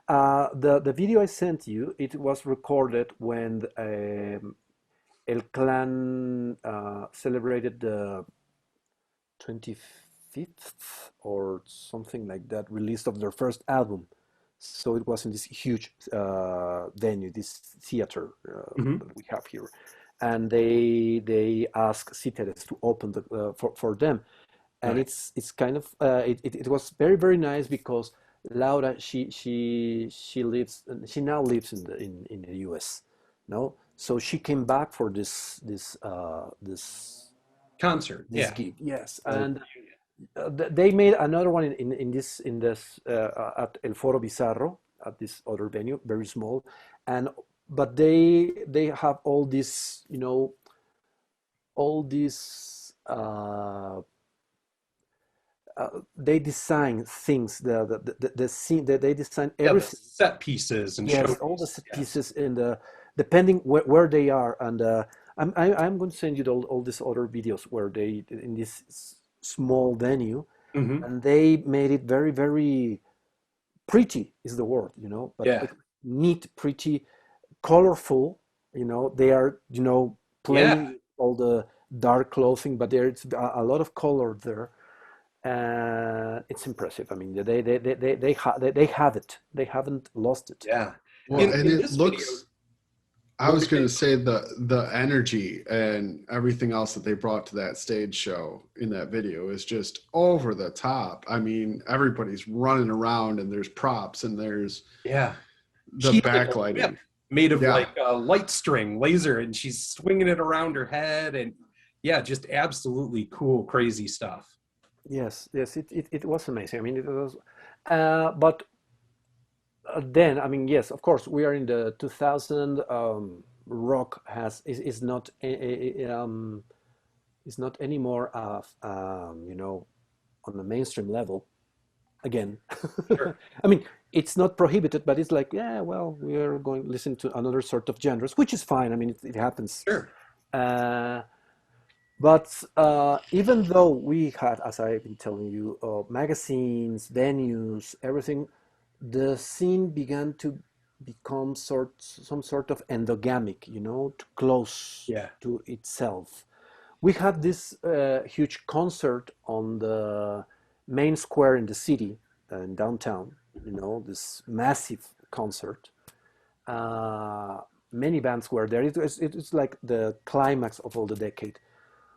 the video I sent you. It was recorded when El Clan celebrated the 25th or something like that release of their first album. So it was in this huge venue, this theater that we have here, and they asked Cyteres to open for them, and Right. it's kind of it was very, very nice, because Laura, she now lives in the US, no, so she came back for this Concert, yeah. gig, yes, and they made another one in this at El Foro Bizarro, at this other venue, very small, but they have all this, you know, all these they design things, the scene that they design Yeah, the everything. set pieces and Yes, show all the pieces, set yeah. pieces in depending where they are, and I'm going to send you all these other videos where they in this small venue, Mhm. and they made it very, very pretty is the word, you know, but Yeah. neat, pretty, colorful, you know. They are, you know, playing Yeah. with all the dark clothing, but there's a lot of color there, and it's impressive. I mean, they have it. They haven't lost it. Yeah. Well, and In it this looks. video, I was what going we to say the energy and everything else that they brought to that stage show in that video is just over the top. I mean, everybody's running around, and there's props, and there's yeah. the She's like a backlighting. whip. made of Yeah. like a light string laser, and she's swinging it around her head, and yeah, just absolutely cool, crazy stuff. Yes, yes, it was amazing. I mean, it was, but then, I mean, yes, of course, we are in the 2000. Rock is not is not anymore of on the mainstream level again. Sure. I mean, it's not prohibited, but it's like, yeah, well, we are going to listen to another sort of genres, which is fine. I mean, it happens. Sure. Uh, but even though we had, as I've been telling you, magazines, venues, everything, the scene began to become some sort of endogamic, to close Yeah. to itself. We had this huge concert on the main square in the city, in downtown, this massive concert. Many bands were there. It's like the climax of all the decade.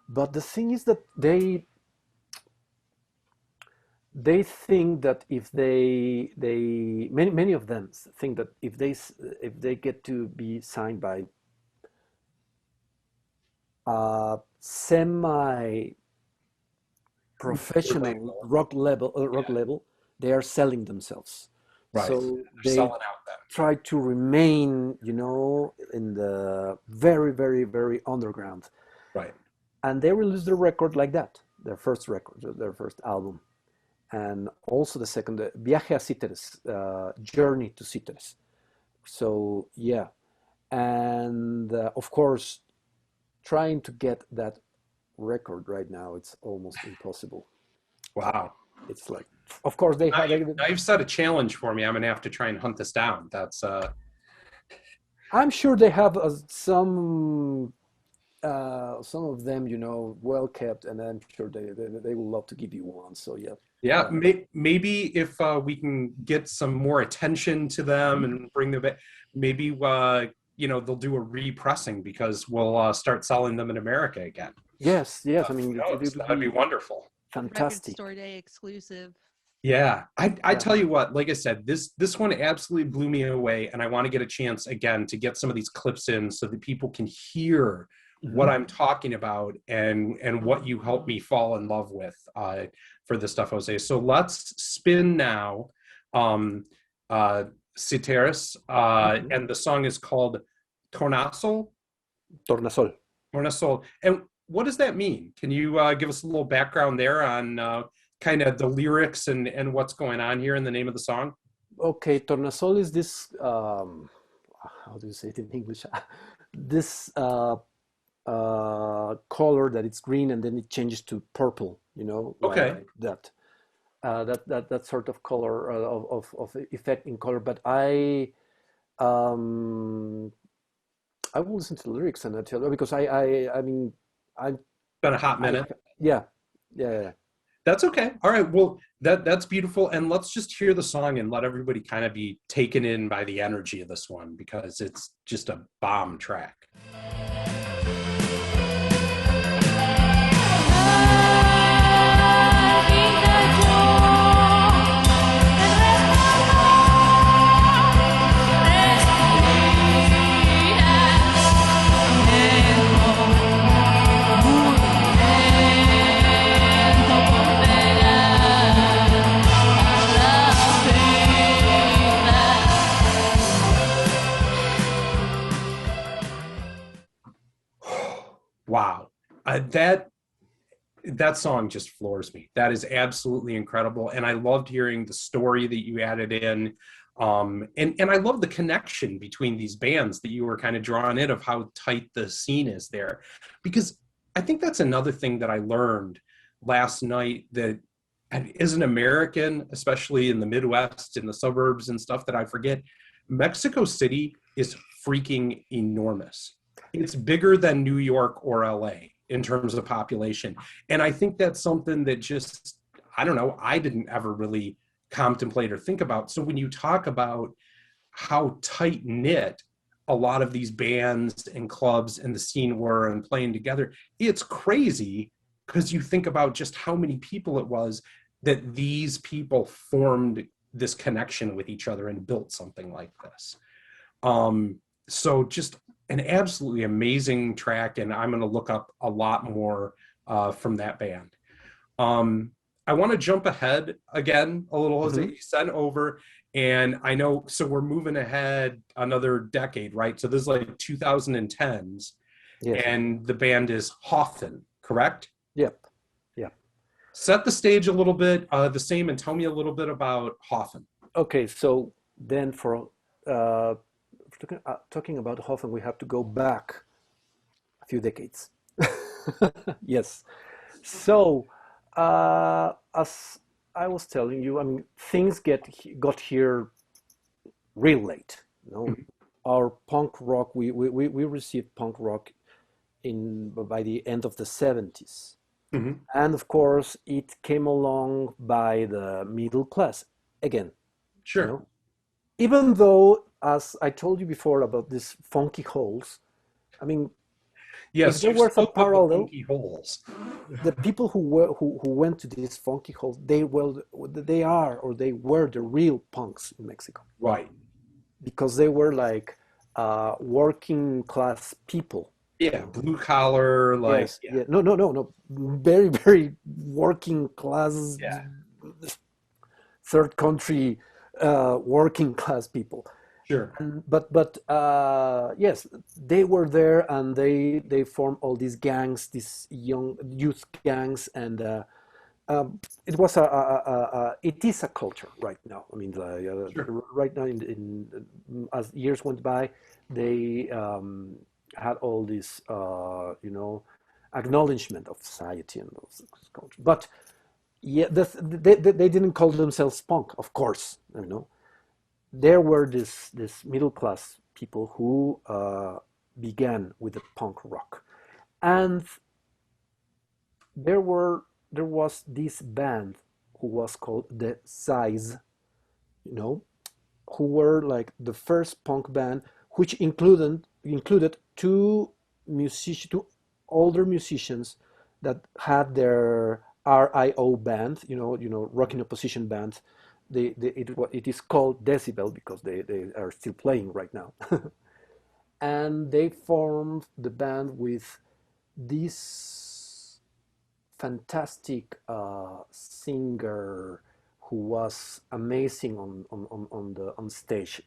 But the thing is that they think that if many of them think that if they get to be signed by a semi professional rock label, they are selling themselves. Right. So They're they selling out then. try to remain, in the very, very, very underground. Right. And they released the record like that, their first record, their first album. And also the second, Viaje a Cyteres, Journey to Cyteres. So, yeah. And of course, trying to get that record right now, it's almost impossible. Wow. It's like, of course, Now you've set a challenge for me. I'm gonna have to try and hunt this down. That's I'm sure they have some of them, well kept, and I'm sure they will love to give you one. So yeah. yeah. Maybe if we can get some more attention to them and bring them back, maybe they'll do a repressing because we'll start selling them in America again. Yes. I mean, it would that'd be wonderful. Record fantastic. Store Day exclusive. Yeah, I tell you what, like I said, this one absolutely blew me away, and I want to get a chance again to get some of these clips in so that people can hear what I'm talking about and what you helped me fall in love with for this stuff, Jose. So let's spin now, Cyteres, and the song is called Tornasol. Tornasol. Tornasol, and what does that mean? Can you give us a little background there on kind of the lyrics and what's going on here in the name of the song? Okay, Tornasol is this, how do you say it in English? This color that it's green and then it changes to purple, Okay. like that. That sort of color of effect in color. But I will listen to the lyrics and I tell you, because I mean, I'm Been a hot minute. yeah. That's okay. All right. Well, that's beautiful. And let's just hear the song and let everybody kind of be taken in by the energy of this one, because it's just a bomb track. Wow. That song just floors me. That is absolutely incredible. And I loved hearing the story that you added in. And I love the connection between these bands that you were kind of drawn in, of how tight the scene is there. Because I think that's another thing that I learned last night, that as an American, especially in the Midwest, in the suburbs and stuff, that I forget, Mexico City is freaking enormous. It's bigger than New York or LA in terms of population. And I think that's something that just, I don't know, I didn't ever really contemplate or think about. So when you talk about how tight knit a lot of these bands and clubs and the scene were and playing together, it's crazy, because you think about just how many people it was that these people formed this connection with each other and built something like this. so just an absolutely amazing track, and I'm going to look up a lot more from that band. I want to jump ahead again a little, Jose. You sent over, and I know, so we're moving ahead another decade, right? So this is like 2010s, Yes. and the band is Hoffen, correct? Yep. Yep. Set the stage a little bit, the same, and tell me a little bit about Hoffen. Okay, so then for talking about Hoffen, we have to go back a few decades. Yes. So, as I was telling you, I mean, things got here real late. You know, our punk rock, we received punk rock by the end of the 70s. And of course, it came along by the middle class again. Sure. You know? Even though, as I told you before about these funky holes, I mean, Yes, if there were some parallel, funky holes. the people who went to these funky holes, they were the real punks in Mexico, Right. because they were like working class people. Yeah, blue collar, like, Yes, yeah. No, very, very working class, Yeah. third country working class people. Sure. But yes, they were there, and they formed all these gangs, these young youth gangs, and it was it is a culture right now. I mean, Sure. right now, as years went by, they had all this acknowledgement of society and those culture. But yeah, they didn't call themselves punk, of course, you know. There were this middle class people who began with the punk rock, and there was this band who was called the Size, you know, who were like the first punk band, which included two older musicians that had their RIO band, rock in opposition band. It is called Decibel because they are still playing right now. And they formed the band with this fantastic singer who was amazing on stage.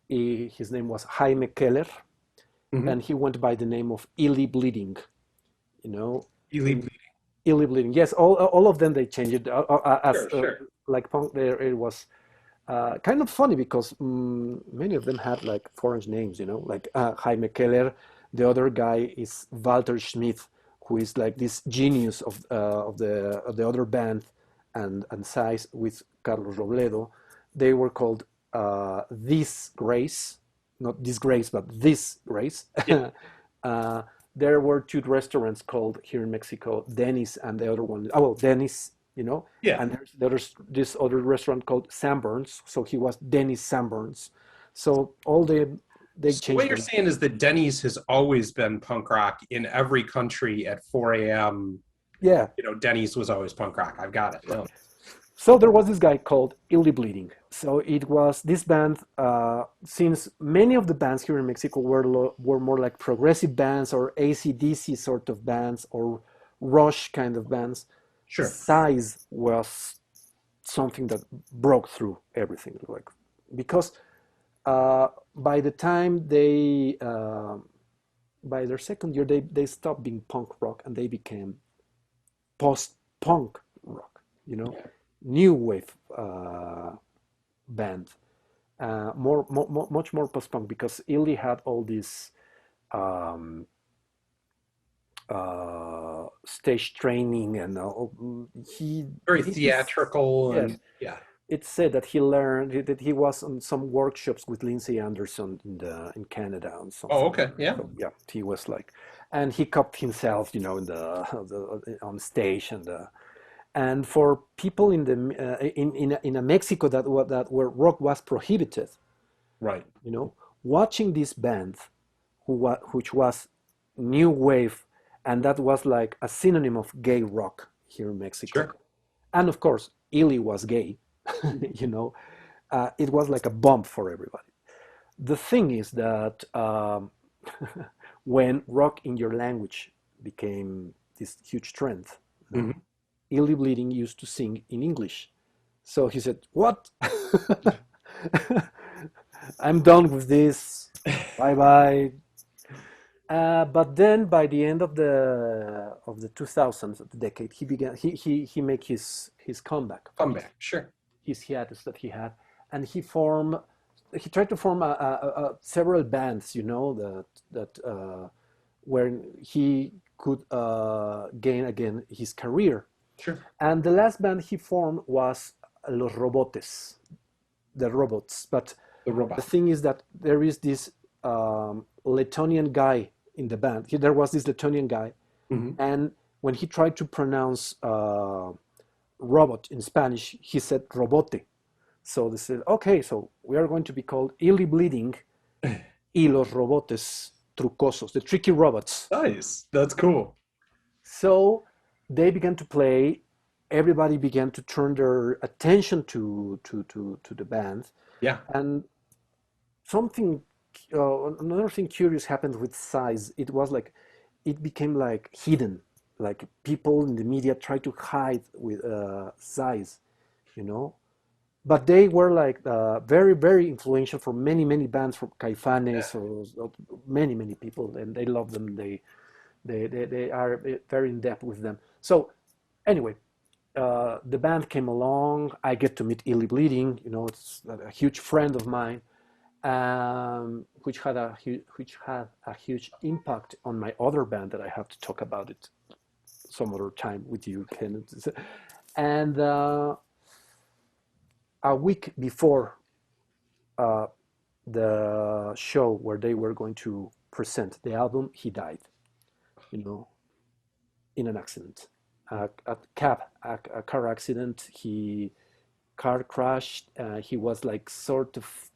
His name was Jaime Keller, and he went by the name of Illy Bleeding. You know, Illy Bleeding. Yes, all of them, they changed it as Sure. like punk. There it was kind of funny because many of them had like foreign names. You know, like Jaime Keller. The other guy is Walter Schmidt, who is like this genius of the other band, and Size with Carlos Robledo. They were called This Grace, not Disgrace, but This Grace. Yeah. There were two restaurants called here in Mexico, Denny's, and the other one, Denny's, you know. Yeah. And there's this other restaurant called Sanborns, so he was Dennis Sanborns. So they So changed. what you're saying is that Denny's has always been punk rock in every country at 4 a.m. Yeah. Denny's was always punk rock. I've got it. Yeah. So there was this guy called Illy Bleeding. So it was this band, since many of the bands here in Mexico were more like progressive bands or AC/DC sort of bands or Rush kind of bands. Sure. Size was something that broke through everything, like, because by the time by their second year, they stopped being punk rock and they became post-punk rock, new wave band, much more post-punk, because Illy had all this stage training, and he Very theatrical. Yes. And yeah. It's said that he was on some workshops with Lindsay Anderson in Canada and something. Oh, okay. Yeah. So, yeah, he was like, and he cupped himself, in on stage, and for people in a Mexico where rock was prohibited, Right. watching this band, which was new wave, and that was like a synonym of gay rock here in Mexico. Sure. And of course, Illy was gay. It was like a bump for everybody. The thing is that when rock in your language became this huge trend, you know, Mhm. Illy Bleeding used to sing in English. So he said, "What? I'm done with this. Bye bye." But then, by the end of the 2000s, of the decade, he make his comeback, Come back, sure. his hiatus that he had, and he tried to form several bands, you know, where he could gain again his career. Sure. And the last band he formed was Los Robotes, the robots. But The the robot. thing is that there is this Letonian guy in the band. There was this Letonian guy, Mhm. and when he tried to pronounce robot in Spanish, he said robote. So they said, okay, so we are going to be called Illy Bleeding y los Robotes Trucosos, the tricky robots. Nice. That's cool. So they began to play. Everybody began to turn their attention to the band, Yeah. and something another thing curious happened with size. It was like it became like hidden, like people in the media tried to hide with size, you know. But they were like very influential for many bands, from Caifanes or many people, and they love them. They are very in depth with them. So anyway, the band came along. I get to meet Illy Bleeding. You know, it's a huge friend of mine, which had a huge impact on my other band that I have to talk about it some other time with you, Ken. And a week before uh, the show where they were going to present the album, he died. You know, in an accident, a car accident. He car crashed. He was like sort of,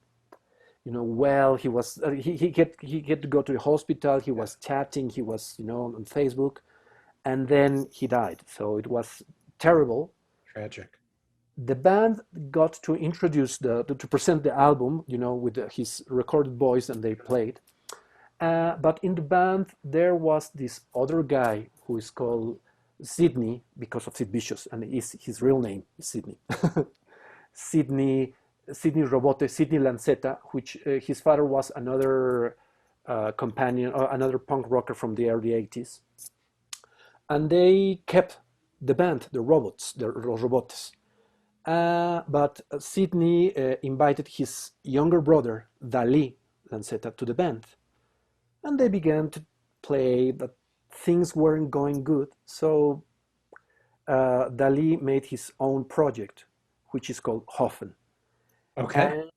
you know, well, he was he had to go to the hospital. He was chatting. He was, you know, on Facebook, and then he died. So it was terrible. Tragic. The band got to introduce to present the album, you know, with his recorded voice, and they played. But in the band, there was this other guy who is called Sydney because of Sid Vicious, and his real name is Sydney. Sydney, Sydney Robote, Sydney Lanceta, which his father was another companion, or another punk rocker from the early 80s. And they kept the band, the Robots, the Los Robotes. But Sydney invited his younger brother, Dali Lanceta, to the band. And they began to play, but things weren't going good. So Dali made his own project, which is called Hoffen. Okay. And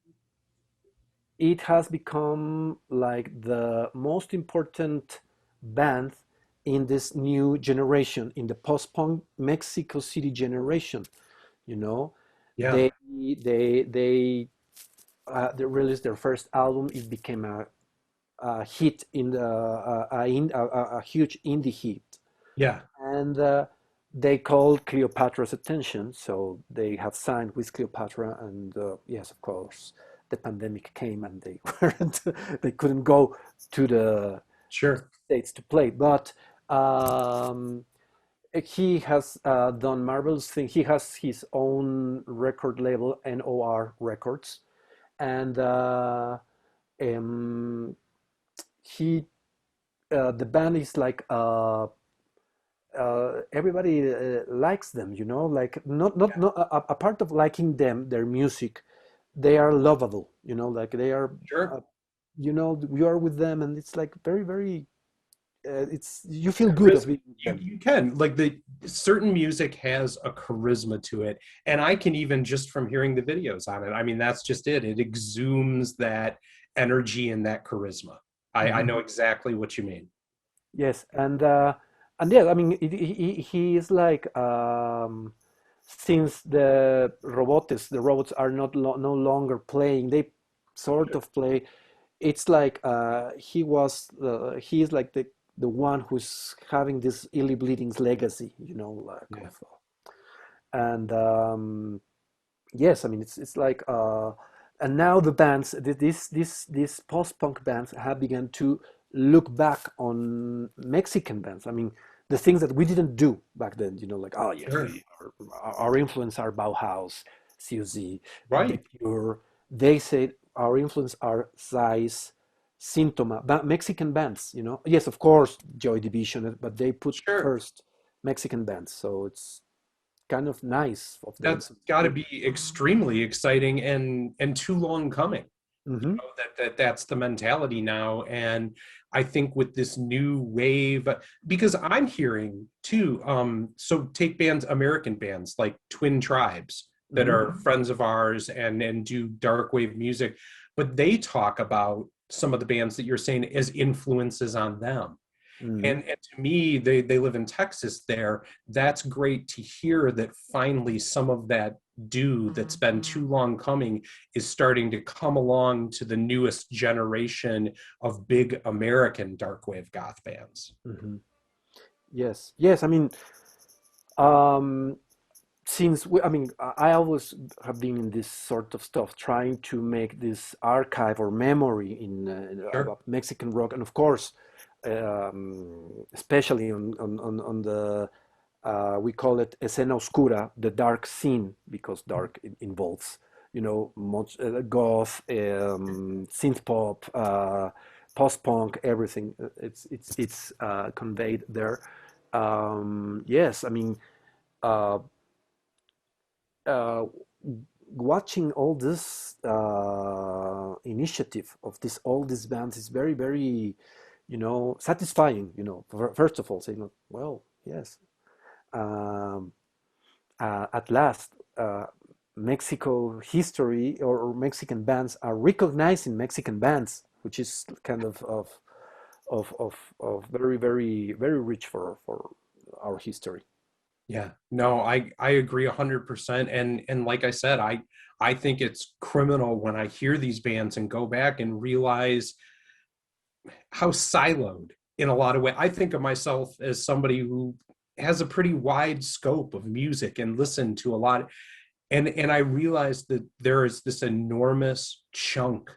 it has become like the most important band in this new generation, in the post-punk Mexico City generation. You know, Yeah. they released their first album. It became a hit in a huge indie hit, Yeah. and they called Cleopatra's attention. So they have signed with Cleopatra, and yes, of course, the pandemic came, and they weren't, they couldn't go to the Sure. States to play. But he has done marvelous things. He has his own record label, NOR Records, and um, he the band is like everybody likes them, you know, like not a part of liking them, their music, they are lovable, you know, like they are Sure. you know, you are with them, and it's like very it's, you feel good of Charisma. being with them. You can, like, the certain music has a charisma to it, and I can even, just from hearing the videos on it, I mean, that's just it. It exudes that energy and that charisma. I know exactly what you mean. Yes, and yeah, I mean, he is like since the robots are no longer playing, they sort of play. It's like he is like the one who's having this Illy Bleeding's legacy, you know, like Yeah. and yes, I mean, it's like and now the bands, these post-punk bands have begun to look back on Mexican bands. I mean, the things that we didn't do back then, you know, like, oh yeah, Sure. our influence are Bauhaus, COZ, The Right. Cure. They said our influence are Size, Symptoma, Mexican bands, you know. Yes, of course, Joy Division, but they put Sure. first Mexican bands. So it's kind of nice of them That's got to be extremely exciting and too long coming. hmm That's the mentality now. And I think with this new wave, because I'm hearing too, so take bands, American bands like Twin Tribes that are friends of ours and do dark wave music, but they talk about some of the bands that you're saying as influences on them. And to me, they live in Texas there. That's great to hear that finally some of that dew that's been too long coming is starting to come along to the newest generation of big American dark wave goth bands. Yes, yes. I mean, um, since I mean, I always have been in this sort of stuff, trying to make this archive or memory Sure. about Mexican rock, and of course, especially on the we call it escena oscura, the dark scene, because dark involves, you know, much goth, synth pop, post punk, everything. It's conveyed there. Yes, I mean. Uh, uh, Watching all this initiative of this all these bands is very, very, you know, satisfying. You know, first of all, saying, well, yes, um, at last, Mexico history or Mexican bands are recognizing Mexican bands, which is kind of very, very, very rich for our history. Yeah, no, I agree 100%. And like I said, I think it's criminal when I hear these bands and go back and realize how siloed in a lot of ways. I think of myself as somebody who has a pretty wide scope of music and listen to a lot. And I realized that there is this enormous chunk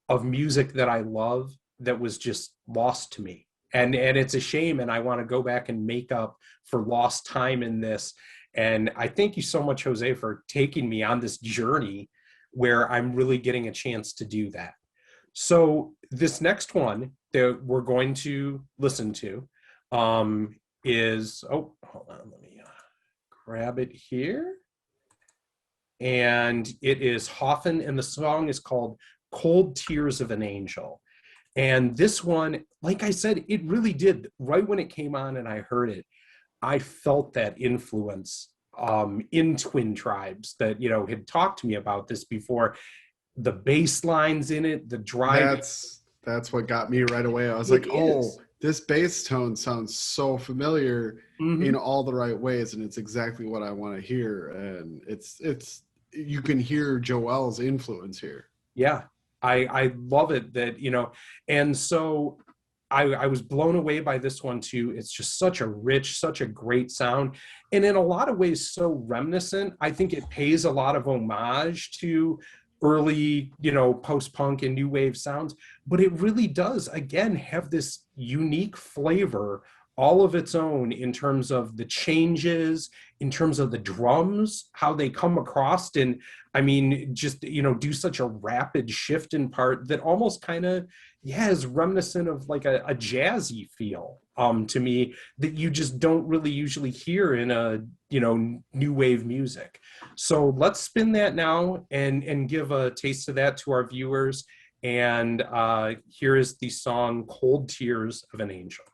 of music that I love that was just lost to me. And it's a shame, and I want to go back and make up for lost time in this. And I thank you so much, Jose, for taking me on this journey where I'm really getting a chance to do that. So this next one that we're going to listen to is, oh, hold on, let me grab it here. And it is Hoffen, and the song is called Cold Tears of an Angel. And this one, like I said, it really did. Right when it came on and I heard it, I felt that influence in Twin Tribes that, you know, had talked to me about this before. The bass lines in it, the drive. That's what got me right away. I was It like, oh, is. this bass tone sounds so familiar Mhm. in all the right ways, and it's exactly what I want to hear. And it's you can hear Joel's influence here. Yeah, I love it that, you know, and so I was blown away by this one too. It's just such a rich, such a great sound. And in a lot of ways, so reminiscent. I think it pays a lot of homage to early, you know, post-punk and new wave sounds, but it really does, again, have this unique flavor all of its own in terms of the changes, in terms of the drums, how they come across. And I mean, just, you know, do such a rapid shift in part that almost kind of, yeah, is reminiscent of like a jazzy feel to me that you just don't really usually hear in a, you know, new wave music. So let's spin that now and give a taste of that to our viewers. And here is the song Cold Tears of an Angel.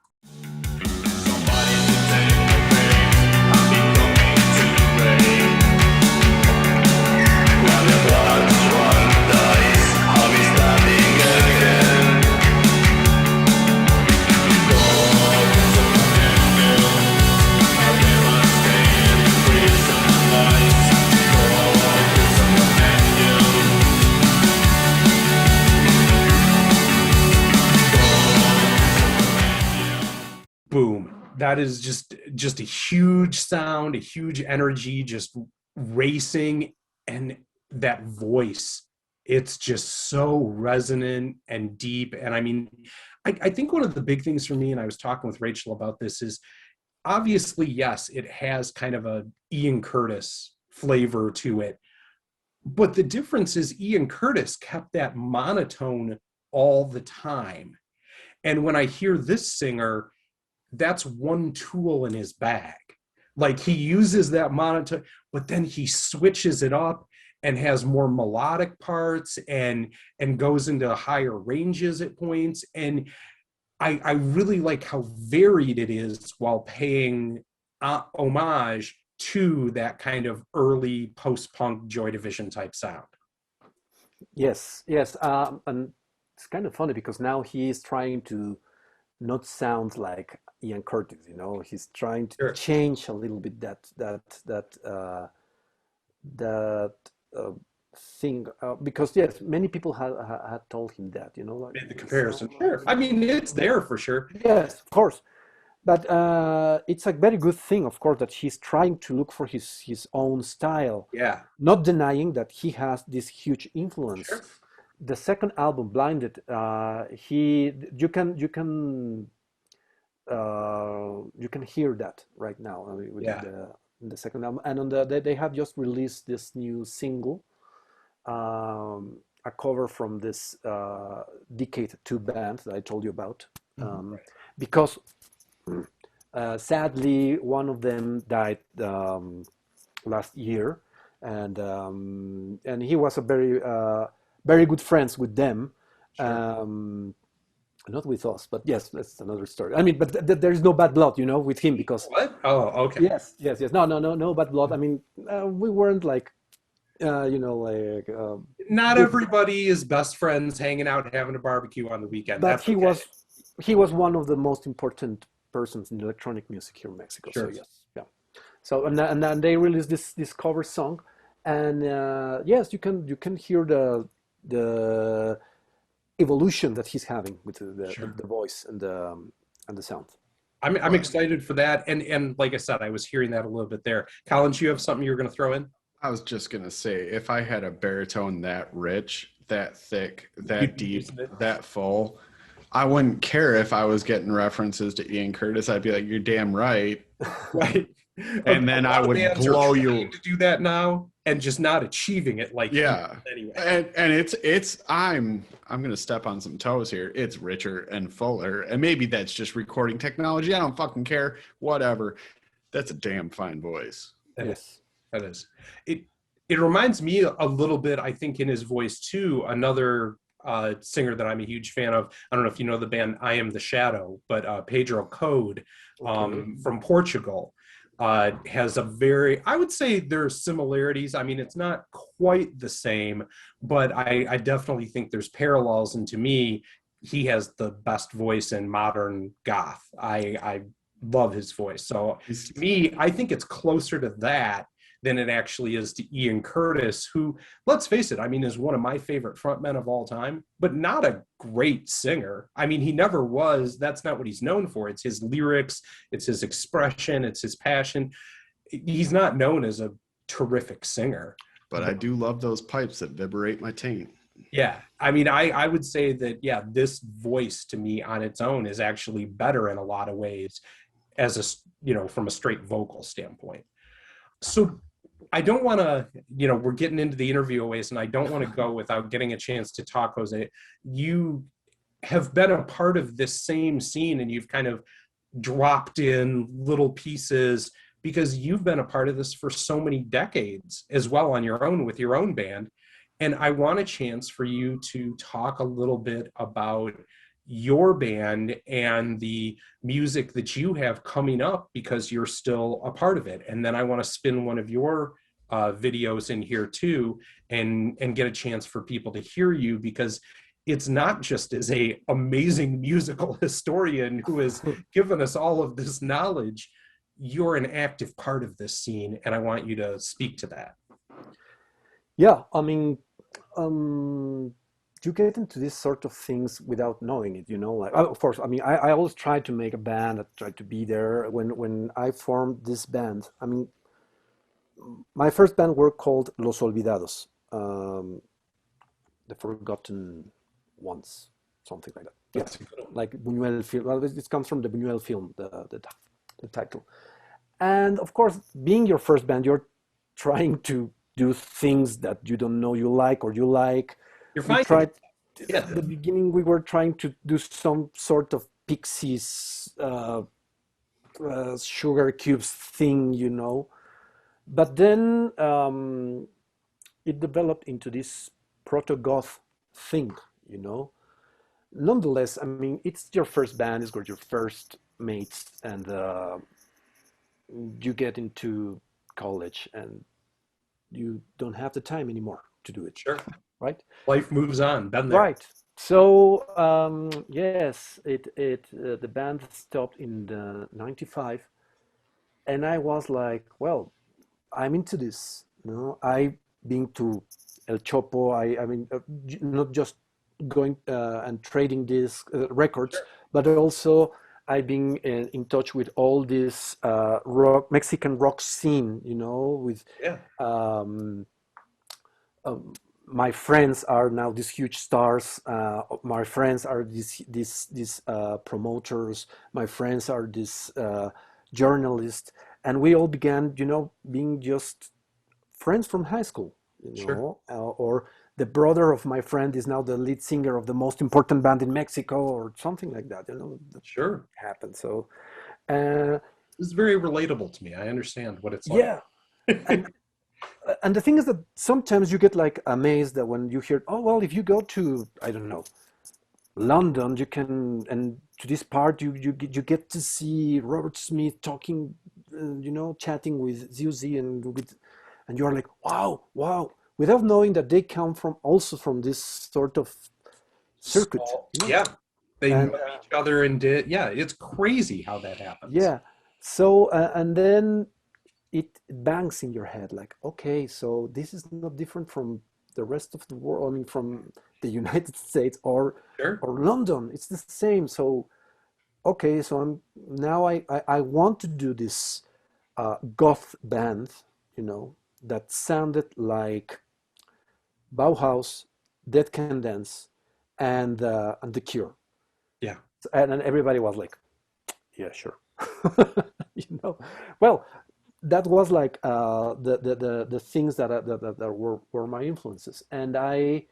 Boom. That is just a huge sound, a huge energy, just racing, and that voice it's just so resonant and deep. And I mean, I think one of the big things for me, and I was talking with Rachel about this, is obviously, yes, it has kind of a Ian Curtis flavor to it. But the difference is Ian Curtis kept that monotone all the time. And when I hear this singer, that's one tool in his bag. Like he uses that monotone, but then he switches it up and has more melodic parts and goes into higher ranges at points. And I really like how varied it is while paying homage to that kind of early post-punk Joy Division type sound. Yes, yes, and it's kind of funny because now he is trying to not sound like Ian Curtis. You know, he's trying to Sure. change a little bit that thing because yes, many people had told him that. You know, like Made the you comparison. sound Sure. I mean, it's there for sure. yes, of course. But it's a very good thing, of course, that he's trying to look for his own style, Yeah. not denying that he has this huge influence. Sure. The second album, Blinded, you can hear that right now. I mean, Yeah. in the second album, and on they have just released this new single, a cover from this Decade 2 band that I told you about, Right. because sadly one of them died last year, and he was a very good friends with them. Sure. Not with us, but yes, that's another story. I mean, but there is no bad blood, you know, with him because What? Oh, okay. yes, yes, yes. No bad blood. I mean, we weren't like, like Not good, everybody is best friends hanging out having a barbecue on the weekend. but That's okay. he was one of the most important persons in electronic music here in Mexico. So Sure. yes, yeah. So and then they released this cover song, and yes, you can hear the evolution that he's having with Sure. the voice and the sound. I'm excited for that. And like I said, I was hearing that a little bit there. Collins, you have something you were going to throw in? I was just gonna say, if I had a baritone that rich, that thick, You'd that be deep, using it. that full, I wouldn't care if I was getting references to Ian Curtis. I'd be like, "You're damn right," Right. and then I would blow you you. to do that now and just not achieving it like Yeah, anyway. and it's I'm gonna step on some toes here. It's richer and fuller, and maybe that's just recording technology. I don't fucking care. Whatever. That's a damn fine voice. Yes. That is. It reminds me a little bit, I think, in his voice too, another singer that I'm a huge fan of. I don't know if you know the band I Am the Shadow, but Pedro Code Okay. from Portugal has a very, I would say there's similarities. I mean, it's not quite the same, but I definitely think there's parallels. And to me, he has the best voice in modern goth. I love his voice. So to me, I think it's closer to that than it actually is to Ian Curtis, who, let's face it, I mean, is one of my favorite frontmen of all time, but not a great singer. I mean, he never was. That's not what he's known for. It's his lyrics, it's his expression, it's his passion. He's not known as a terrific singer. But I do love those pipes that vibrate my taint. Yeah, I mean, I would say that, yeah, this voice to me on its own is actually better in a lot of ways as from a straight vocal standpoint. So I don't want to, we're getting into the interview ways, and I don't want to go without getting a chance to talk, Jose. You have been a part of this same scene, and you've kind of dropped in little pieces because you've been a part of this for so many decades as well on your own with your own band. And I want a chance for you to talk a little bit about your band and the music that you have coming up because you're still a part of it. And then I want to spin one of your videos in here too and get a chance for people to hear you, because it's not just as a amazing musical historian who has given us all of this knowledge, you're an active part of this scene, and I want you to speak to that. Yeah, I mean, you get into these sort of things without knowing it, like, of course, I mean, I always try to make a band. I try to be there. When I formed this band, I mean, my first band were called Los Olvidados. the Forgotten Ones, something like that. That's a good one. Like Buñuel film. Well, it comes from the Buñuel film, the title. And of course, being your first band, you're trying to do things that you don't know you like or you like. You're We fine. tried Yeah. at the beginning. We were trying to do some sort of Pixies, sugar cubes thing, you know. But then it developed into this proto-goth thing, you know. Nonetheless, I mean, it's your first band, it's got your first mates, and you get into college and you don't have the time anymore to do it, Sure. right? Life moves on. Been there. Right. So yes, the band stopped in the '95, and I was like, well, I'm into this. You know, I been to El Chopo. I mean, not just going and trading these records, Sure. but also I've been in touch with all this Mexican rock scene. You know, with Yeah. um, my friends are now these huge stars. My friends are these promoters. My friends are these journalists, and we all began, you know, being just friends from high school. You Sure. know, or the brother of my friend is now the lead singer of the most important band in Mexico, or something like that. You know, that Sure. happened. So, uh, It's very relatable to me. I understand what it's like. yeah, and and the thing is that sometimes you get like amazed that when you hear, oh well, if you go to, I don't know, London, you can, and to this part, you get to see Robert Smith talking, you know, chatting with Zuzi and you're like, wow, wow, without knowing that they come from also from this sort of circuit, Small. you know, Yeah. They and know each other and did. Yeah. It's crazy how that happens. yeah. So and then it bangs in your head like, okay, so this is not different from the rest of the world. I mean, from the United States Sure. or London, it's the same. So okay, so I'm now I want to do this goth band, you know, that sounded like Bauhaus, Dead Can Dance, and The Cure, Yeah. and everybody was like, yeah, sure, you know. Well, that was like the things that were my influences, and I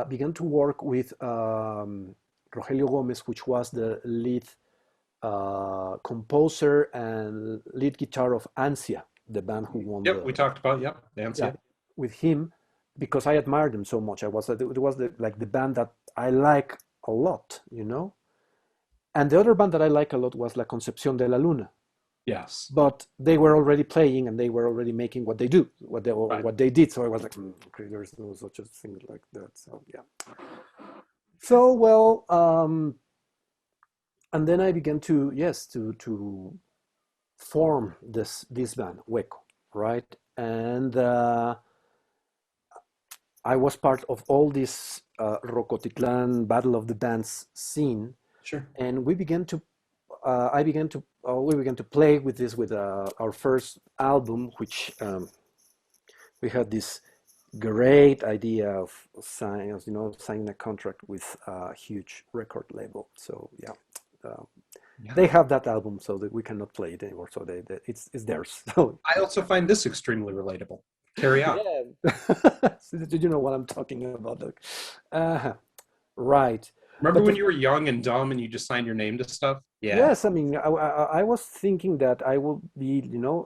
began to work with Rogelio Gomez, which was the lead composer and lead guitar of Ansia, the band who won Yep. We the, talked about, yep. yeah, Dancia. with him, because I admired them so much. It was like the band that I like a lot, you know. And the other band that I like a lot was La Concepción de la Luna, Yes. but they were already playing and they were already making what they do, Right. what they did. So I was like, okay, there's no such a thing like that. So yeah. So well, and then I began to, yes, to form this band Hueco, right? And I was part of all this Rocotitlán Battle of the Bands scene, Sure. and we began to we began to play with this with our first album, which we had this great idea of signing a contract with a huge record label. So yeah, Yeah. they have that album, so that we cannot play it anymore. So it's theirs. So I also find this extremely relatable. Carry on. yeah, so did you know what I'm talking about? Like, right. Remember But when you were young and dumb and you just signed your name to stuff? Yeah. yes, I mean, I was thinking that I would be, you know,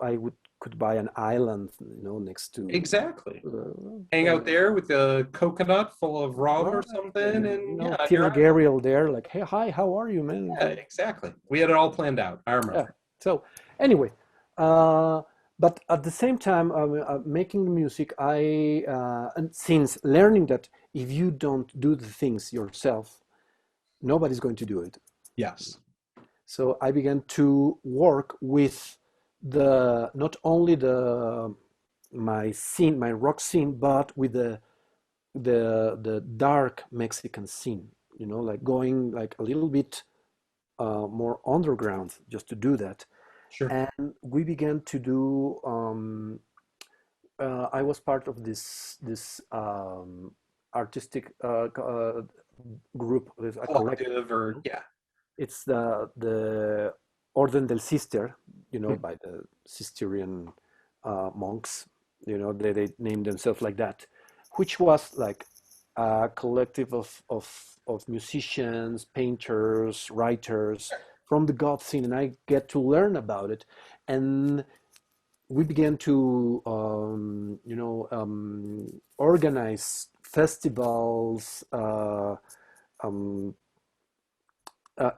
could buy an island, you know, next to Exactly. Hang out there with a coconut full of rum or right, something, and, and you know, yeah, Peter you're Gabriel there, like, hey, hi, how are you, man? yeah, exactly. We had it all planned out. I Yeah. remember. So anyway, but at the same time, making music, and since learning that if you don't do the things yourself, nobody's going to do it. Yes. So I began to work with not only my rock scene, but with the dark Mexican scene. You know, like going like a little bit more underground just to do that. Sure. And we began to do. I was part of this artistic group, with a collective. Collective or yeah. It's the Orden del Cister, Mm. by the Cistercian monks. They named themselves like that, which was like a collective of musicians, painters, writers from the Goth scene, and I get to learn about it, and we began to organize festivals, um,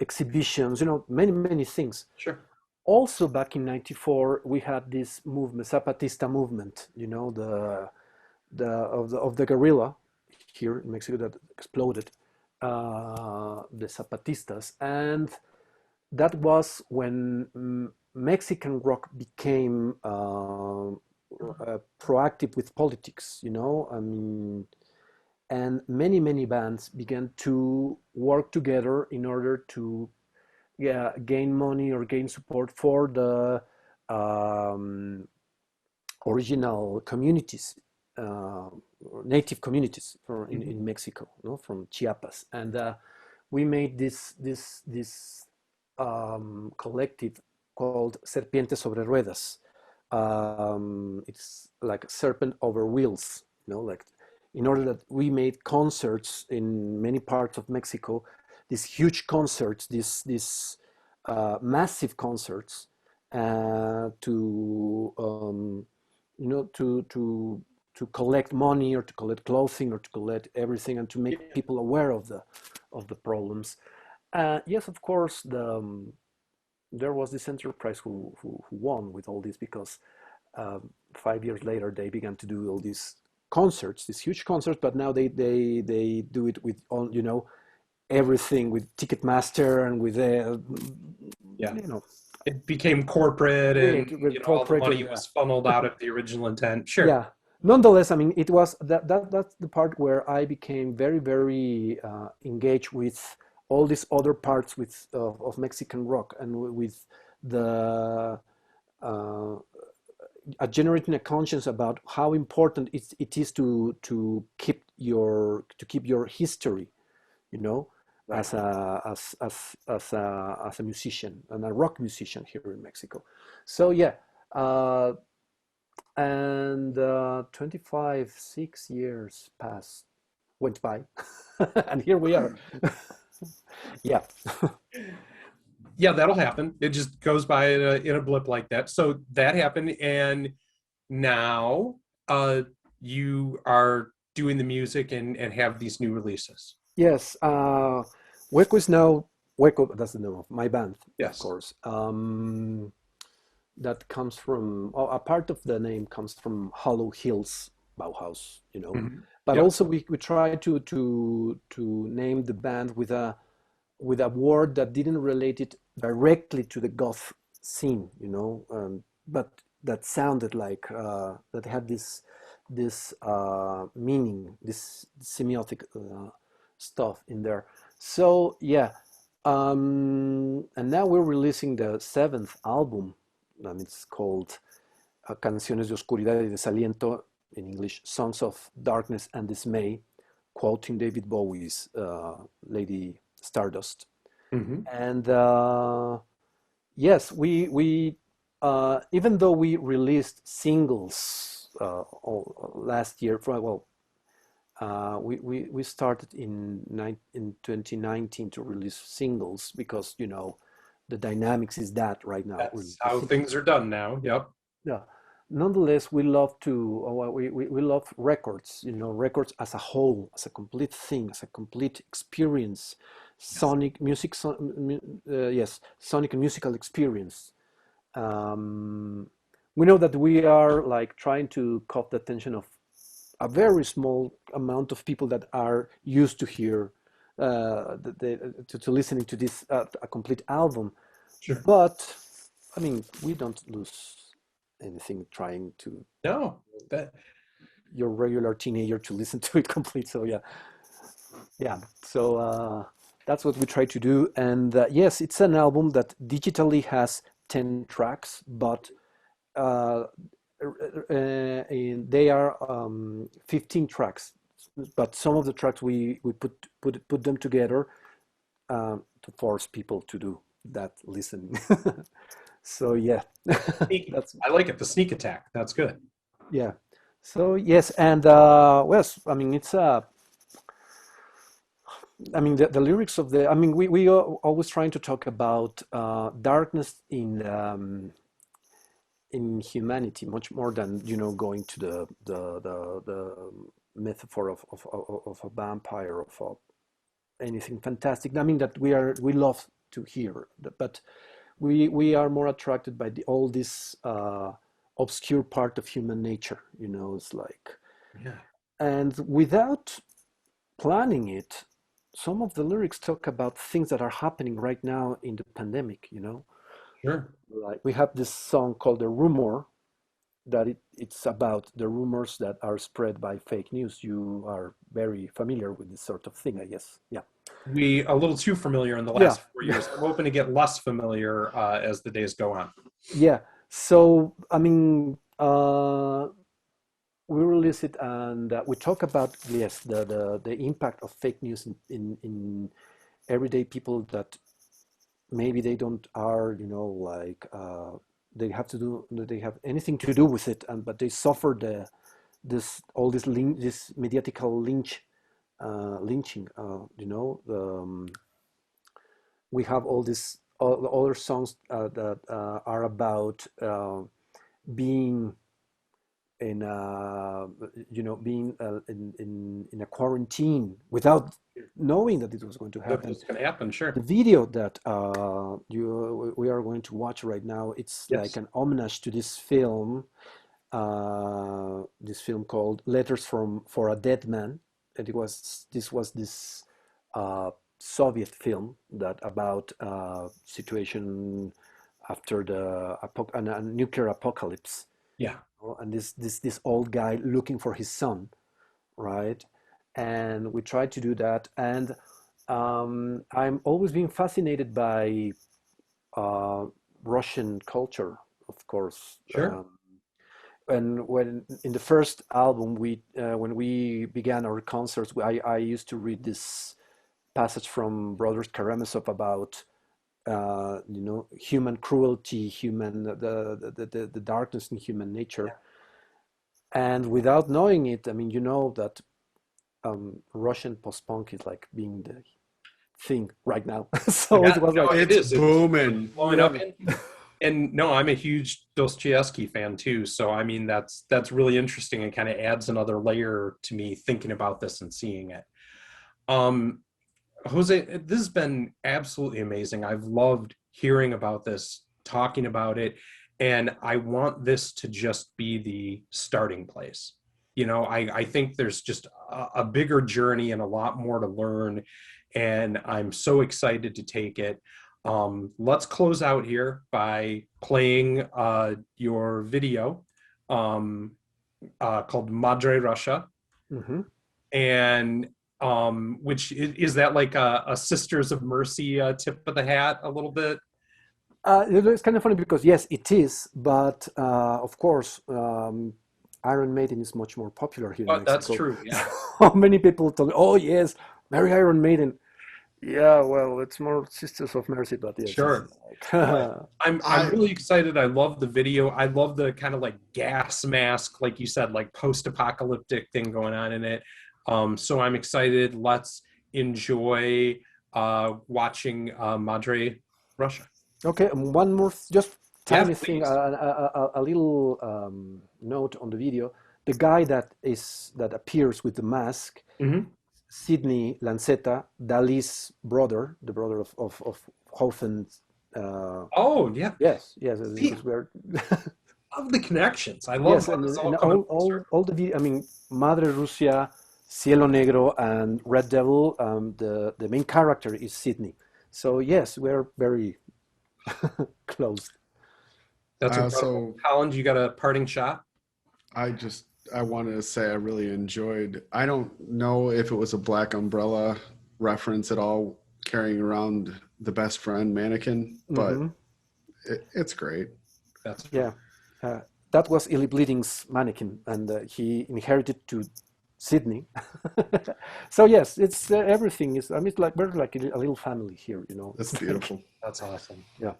exhibitions, many things. Sure. Also back in 94 we had this movement, Zapatista movement, the guerrilla here in Mexico that exploded, the Zapatistas, and that was when Mexican rock became proactive with politics, I mean, and many bands began to work together in order to gain money or gain support for the original communities, native communities in Mexico, from Chiapas, and we made this collective called Serpientes sobre Ruedas. It's like a serpent over wheels, like, in order that we made concerts in many parts of Mexico, these huge concerts, these massive concerts, to to collect money, or to collect clothing, or to collect everything, and to make people aware of the problems. Yes, of course, there was this enterprise who won with all this, because 5 years later they began to do all these concerts, these huge concerts, but now they do it with all, everything, with Ticketmaster and with It became corporate, and all the money was funneled out of the original intent. Sure. Yeah. Nonetheless, I mean, it was that's the part where I became very, very engaged with all these other parts of Mexican rock, and with the generating a conscience about how important it is to keep your history, Right. as a musician, and a rock musician here in Mexico. So yeah, and 6 years went by, and here we are. Yeah. Yeah, that'll happen. It just goes by in a blip like that. So that happened, and now you are doing the music and have these new releases. Yes, Hueco is now Hueco. That's the name of my band, Yes. of course. That comes from a part of the name comes from Hollow Hills Bauhaus, Mhm. But Yep. also we try to name the band with a word that didn't relate it directly to the goth scene, but that sounded like that had this meaning, this semiotic stuff in there. So yeah, and now we're releasing the 7th album, and it's called Canciones de Oscuridad y Desaliento, in English, Songs of Darkness and Dismay, quoting David Bowie's Lady Stardust. Mhm. And yes, we even though we released singles last year, we started in 2019 to release singles, because the dynamics is that right now. That's how things are done now. Yep. Yeah. Nonetheless, we love we love records, records as a whole, as a complete thing, as a complete experience, sonic music, sonic and musical experience. We know that we are like trying to caught the attention of a very small amount of people that are used to hear, to listening to this a complete album. Sure. But I mean, we don't lose anything trying to No, that your regular teenager to listen to it complete. So yeah. So that's what we try to do. And yes, it's an album that digitally has 10 tracks, but they are 15 tracks, but some of the tracks we put them together to force people to do that listening. So yeah, Sneak. that's I like it. The sneak attack. That's good. yeah. So yes, and yes, I mean it's I mean the lyrics of the I mean we are always trying to talk about darkness in humanity much more than going to the metaphor of a vampire of anything fantastic. I mean that we love to hear, but we are more attracted by all this obscure part of human nature. It's like, Yeah. and without planning it, some of the lyrics talk about things that are happening right now in the pandemic. Sure. Like we have this song called "The Rumor," that it's about the rumors that are spread by fake news. You are very familiar with this sort of thing, I guess. Yeah. We a little too familiar in the Yeah. last 4 years. I'm hoping to get less familiar as the days go on. Yeah. So, I mean, we release it and we talk about, yes, the impact of fake news in everyday people that maybe they don't are, like they have anything to do with it, but they suffer this mediatical lynching. We have all these other songs that are about being in being in a quarantine without knowing that it was going to happen. That's going to happen, sure. The video that we are going to watch right now, it's Yes. like an homage to this film called Letters for a Dead Man. And this was this Soviet film that about situation after a nuclear apocalypse. Yeah. And this old guy looking for his son, right? And we tried to do that. And I'm always been fascinated by Russian culture, of course. Sure. And when in the first album, when we began our concerts, I used to read this passage from Brothers Karamazov about human cruelty, the darkness in human nature. And without knowing it, I mean, that Russian post-punk is like being the thing right now. So Yeah, it was no, like, it It's is. booming. Blowing up. And no, I'm a huge Dostoevsky fan too. So I mean, that's really interesting and kind of adds another layer to me thinking about this and seeing it. Jose, this has been absolutely amazing. I've loved hearing about this, talking about it, and I want this to just be the starting place. I think there's just a bigger journey and a lot more to learn, and I'm so excited to take it. Let's close out here by playing your video called Madre Russia. Mhm. And which is that like a Sisters of Mercy tip of the hat a little bit? It's kind of funny because yes, it is, but of course, Iron Maiden is much more popular here in But that's Mexico. true, yeah. How many people told me, "Oh yes, marry Iron Maiden"? Yeah, well, it's more Sisters of Mercy, but yes, Sure. it's like, I'm really excited. I love the video. I love the kind of like gas mask, like you said, like post-apocalyptic thing going on in it. So I'm excited. Let's enjoy watching Madre Russia. Okay, and one more, just Yeah, tiny thing, please. a little note on the video. The guy that appears with the mask, Mhm. Sidney Lanceta, Dali's brother, the brother of Hoffen. Oh, yeah. Yes, See, because we're love the connections. I love yes, how and, this all and coming full all circle. all the video. I mean, Madre Rusia, Cielo Negro, and Red Devil. The main character is Sidney. So yes, we're very close. That's incredible. Colin, you got a parting shot? I wanted to say I really enjoyed. I don't know if it was a Black Umbrella reference at all, carrying around the best friend mannequin, but Mhm. it's great. That's Yeah, that was Illy Bleeding's mannequin, and he inherited to Sydney. So yes, it's everything is. I mean, it's like we're like a little family here, you know. That's beautiful. That's awesome. Yeah.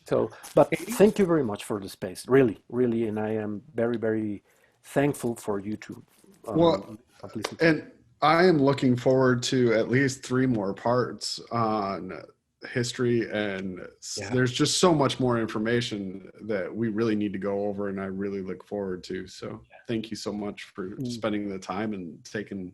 So, but thank you very much for the space, really, really, and I am very, very thankful for you to Well, listen. and I am looking forward to at least 3 more parts on history, and there's just so much more information that we really need to go over, and I really look forward to. So thank you so much for spending the time and taking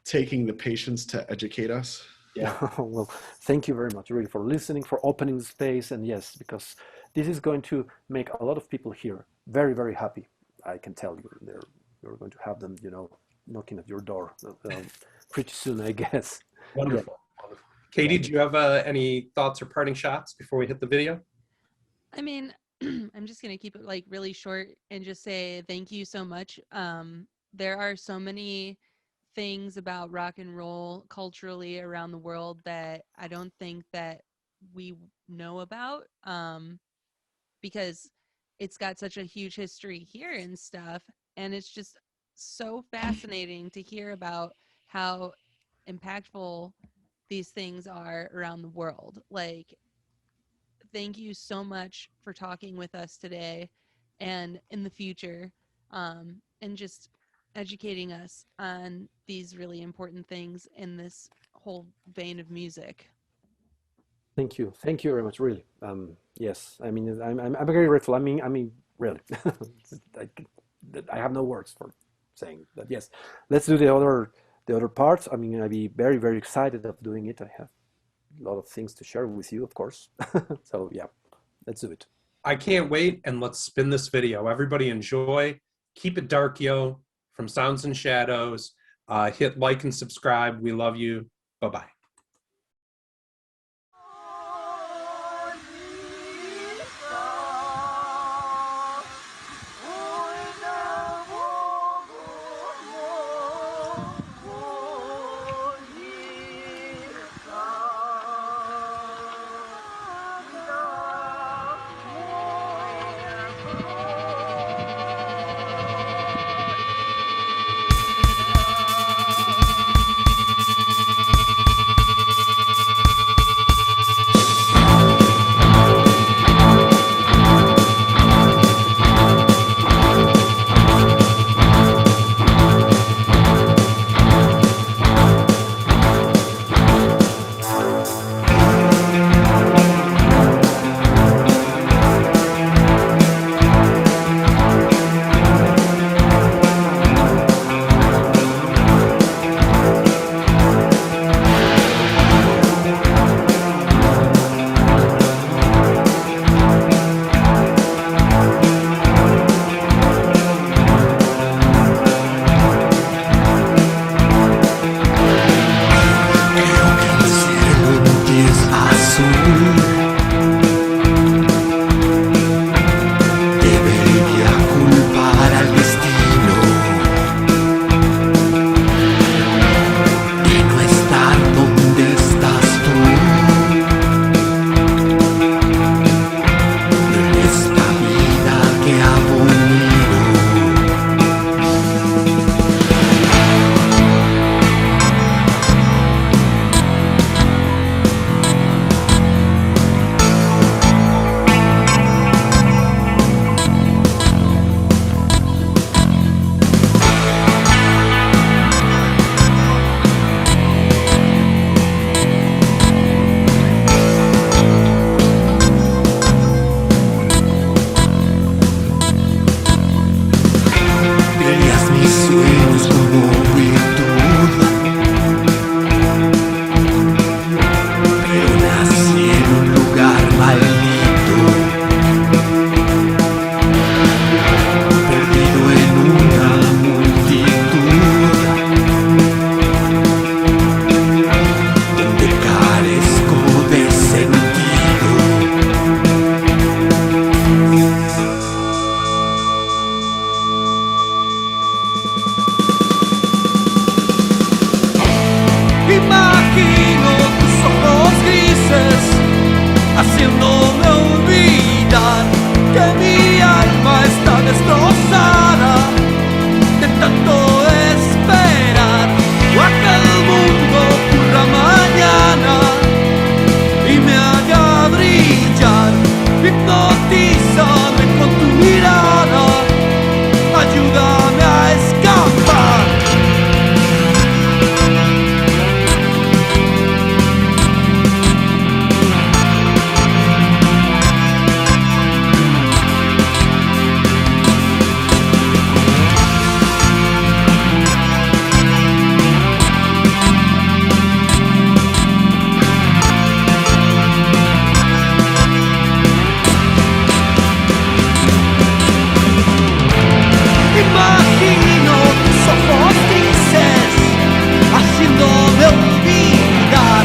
the patience to educate us. Yeah. Well, thank you very much, really, for listening, for opening the space, and yes, because this is going to make a lot of people here very, very happy. I can tell you, you're going to have them, you know, knocking at your door pretty soon, I guess. Wonderful. Wonderful. Katie, do you have any thoughts or parting shots before we hit the video? I mean, I'm just going to keep it like really short and just say thank you so much. There are so many things about rock and roll culturally around the world that I don't think that we know about, because it's got such a huge history here and stuff. And it's just so fascinating to hear about how impactful these things are around the world. Like, thank you so much for talking with us today and in the future, and just educating us on these really important things in this whole vein of music. Thank you very much, really. Yes, I mean, I'm very grateful. I mean, really, I have no words for saying that. Yes, let's do the other parts. I mean, I'd be very, very excited of doing it. I have a lot of things to share with you, of course. So yeah, let's do it. I can't wait, and let's spin this video. Everybody enjoy. Keep it dark, yo. From Sounds and Shadows. Hit like and subscribe. We love you. Bye-bye. ayúdame a escapar. Imagino tus ojos grises haciéndome olvidar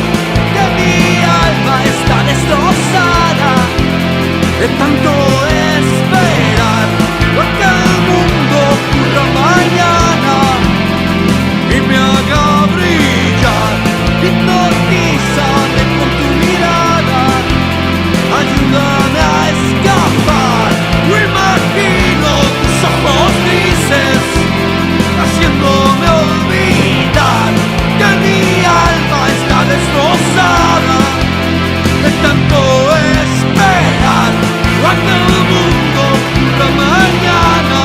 que mi alma está destrozada de tanto esperar lo que el mundo ocurra mañana y me haga brillar. Hipnotízame con tu mirada, ayúdame a escapar. Yo imagino tus ojos grises haciéndome olvidar que mi alma está destrozada de tanto esperar a que el mundo ocurra mañana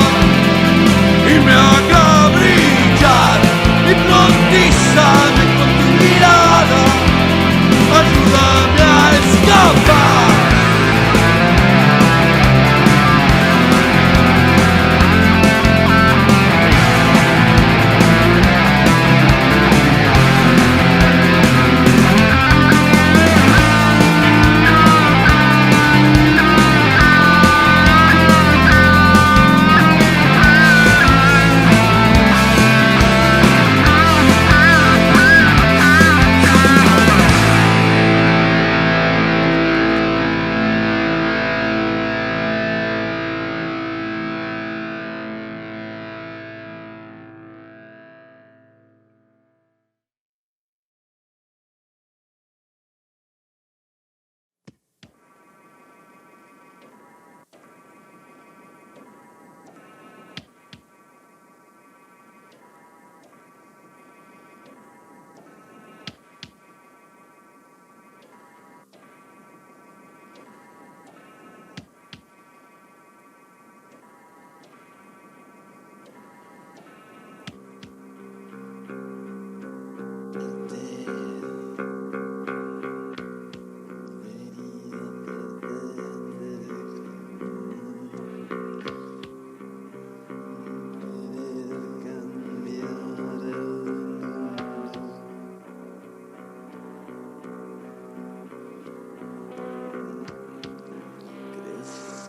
y me haga brillar. Hipnotízame con tu mirada, ayúdame a escapar.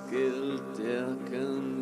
Que él te ha cambiado.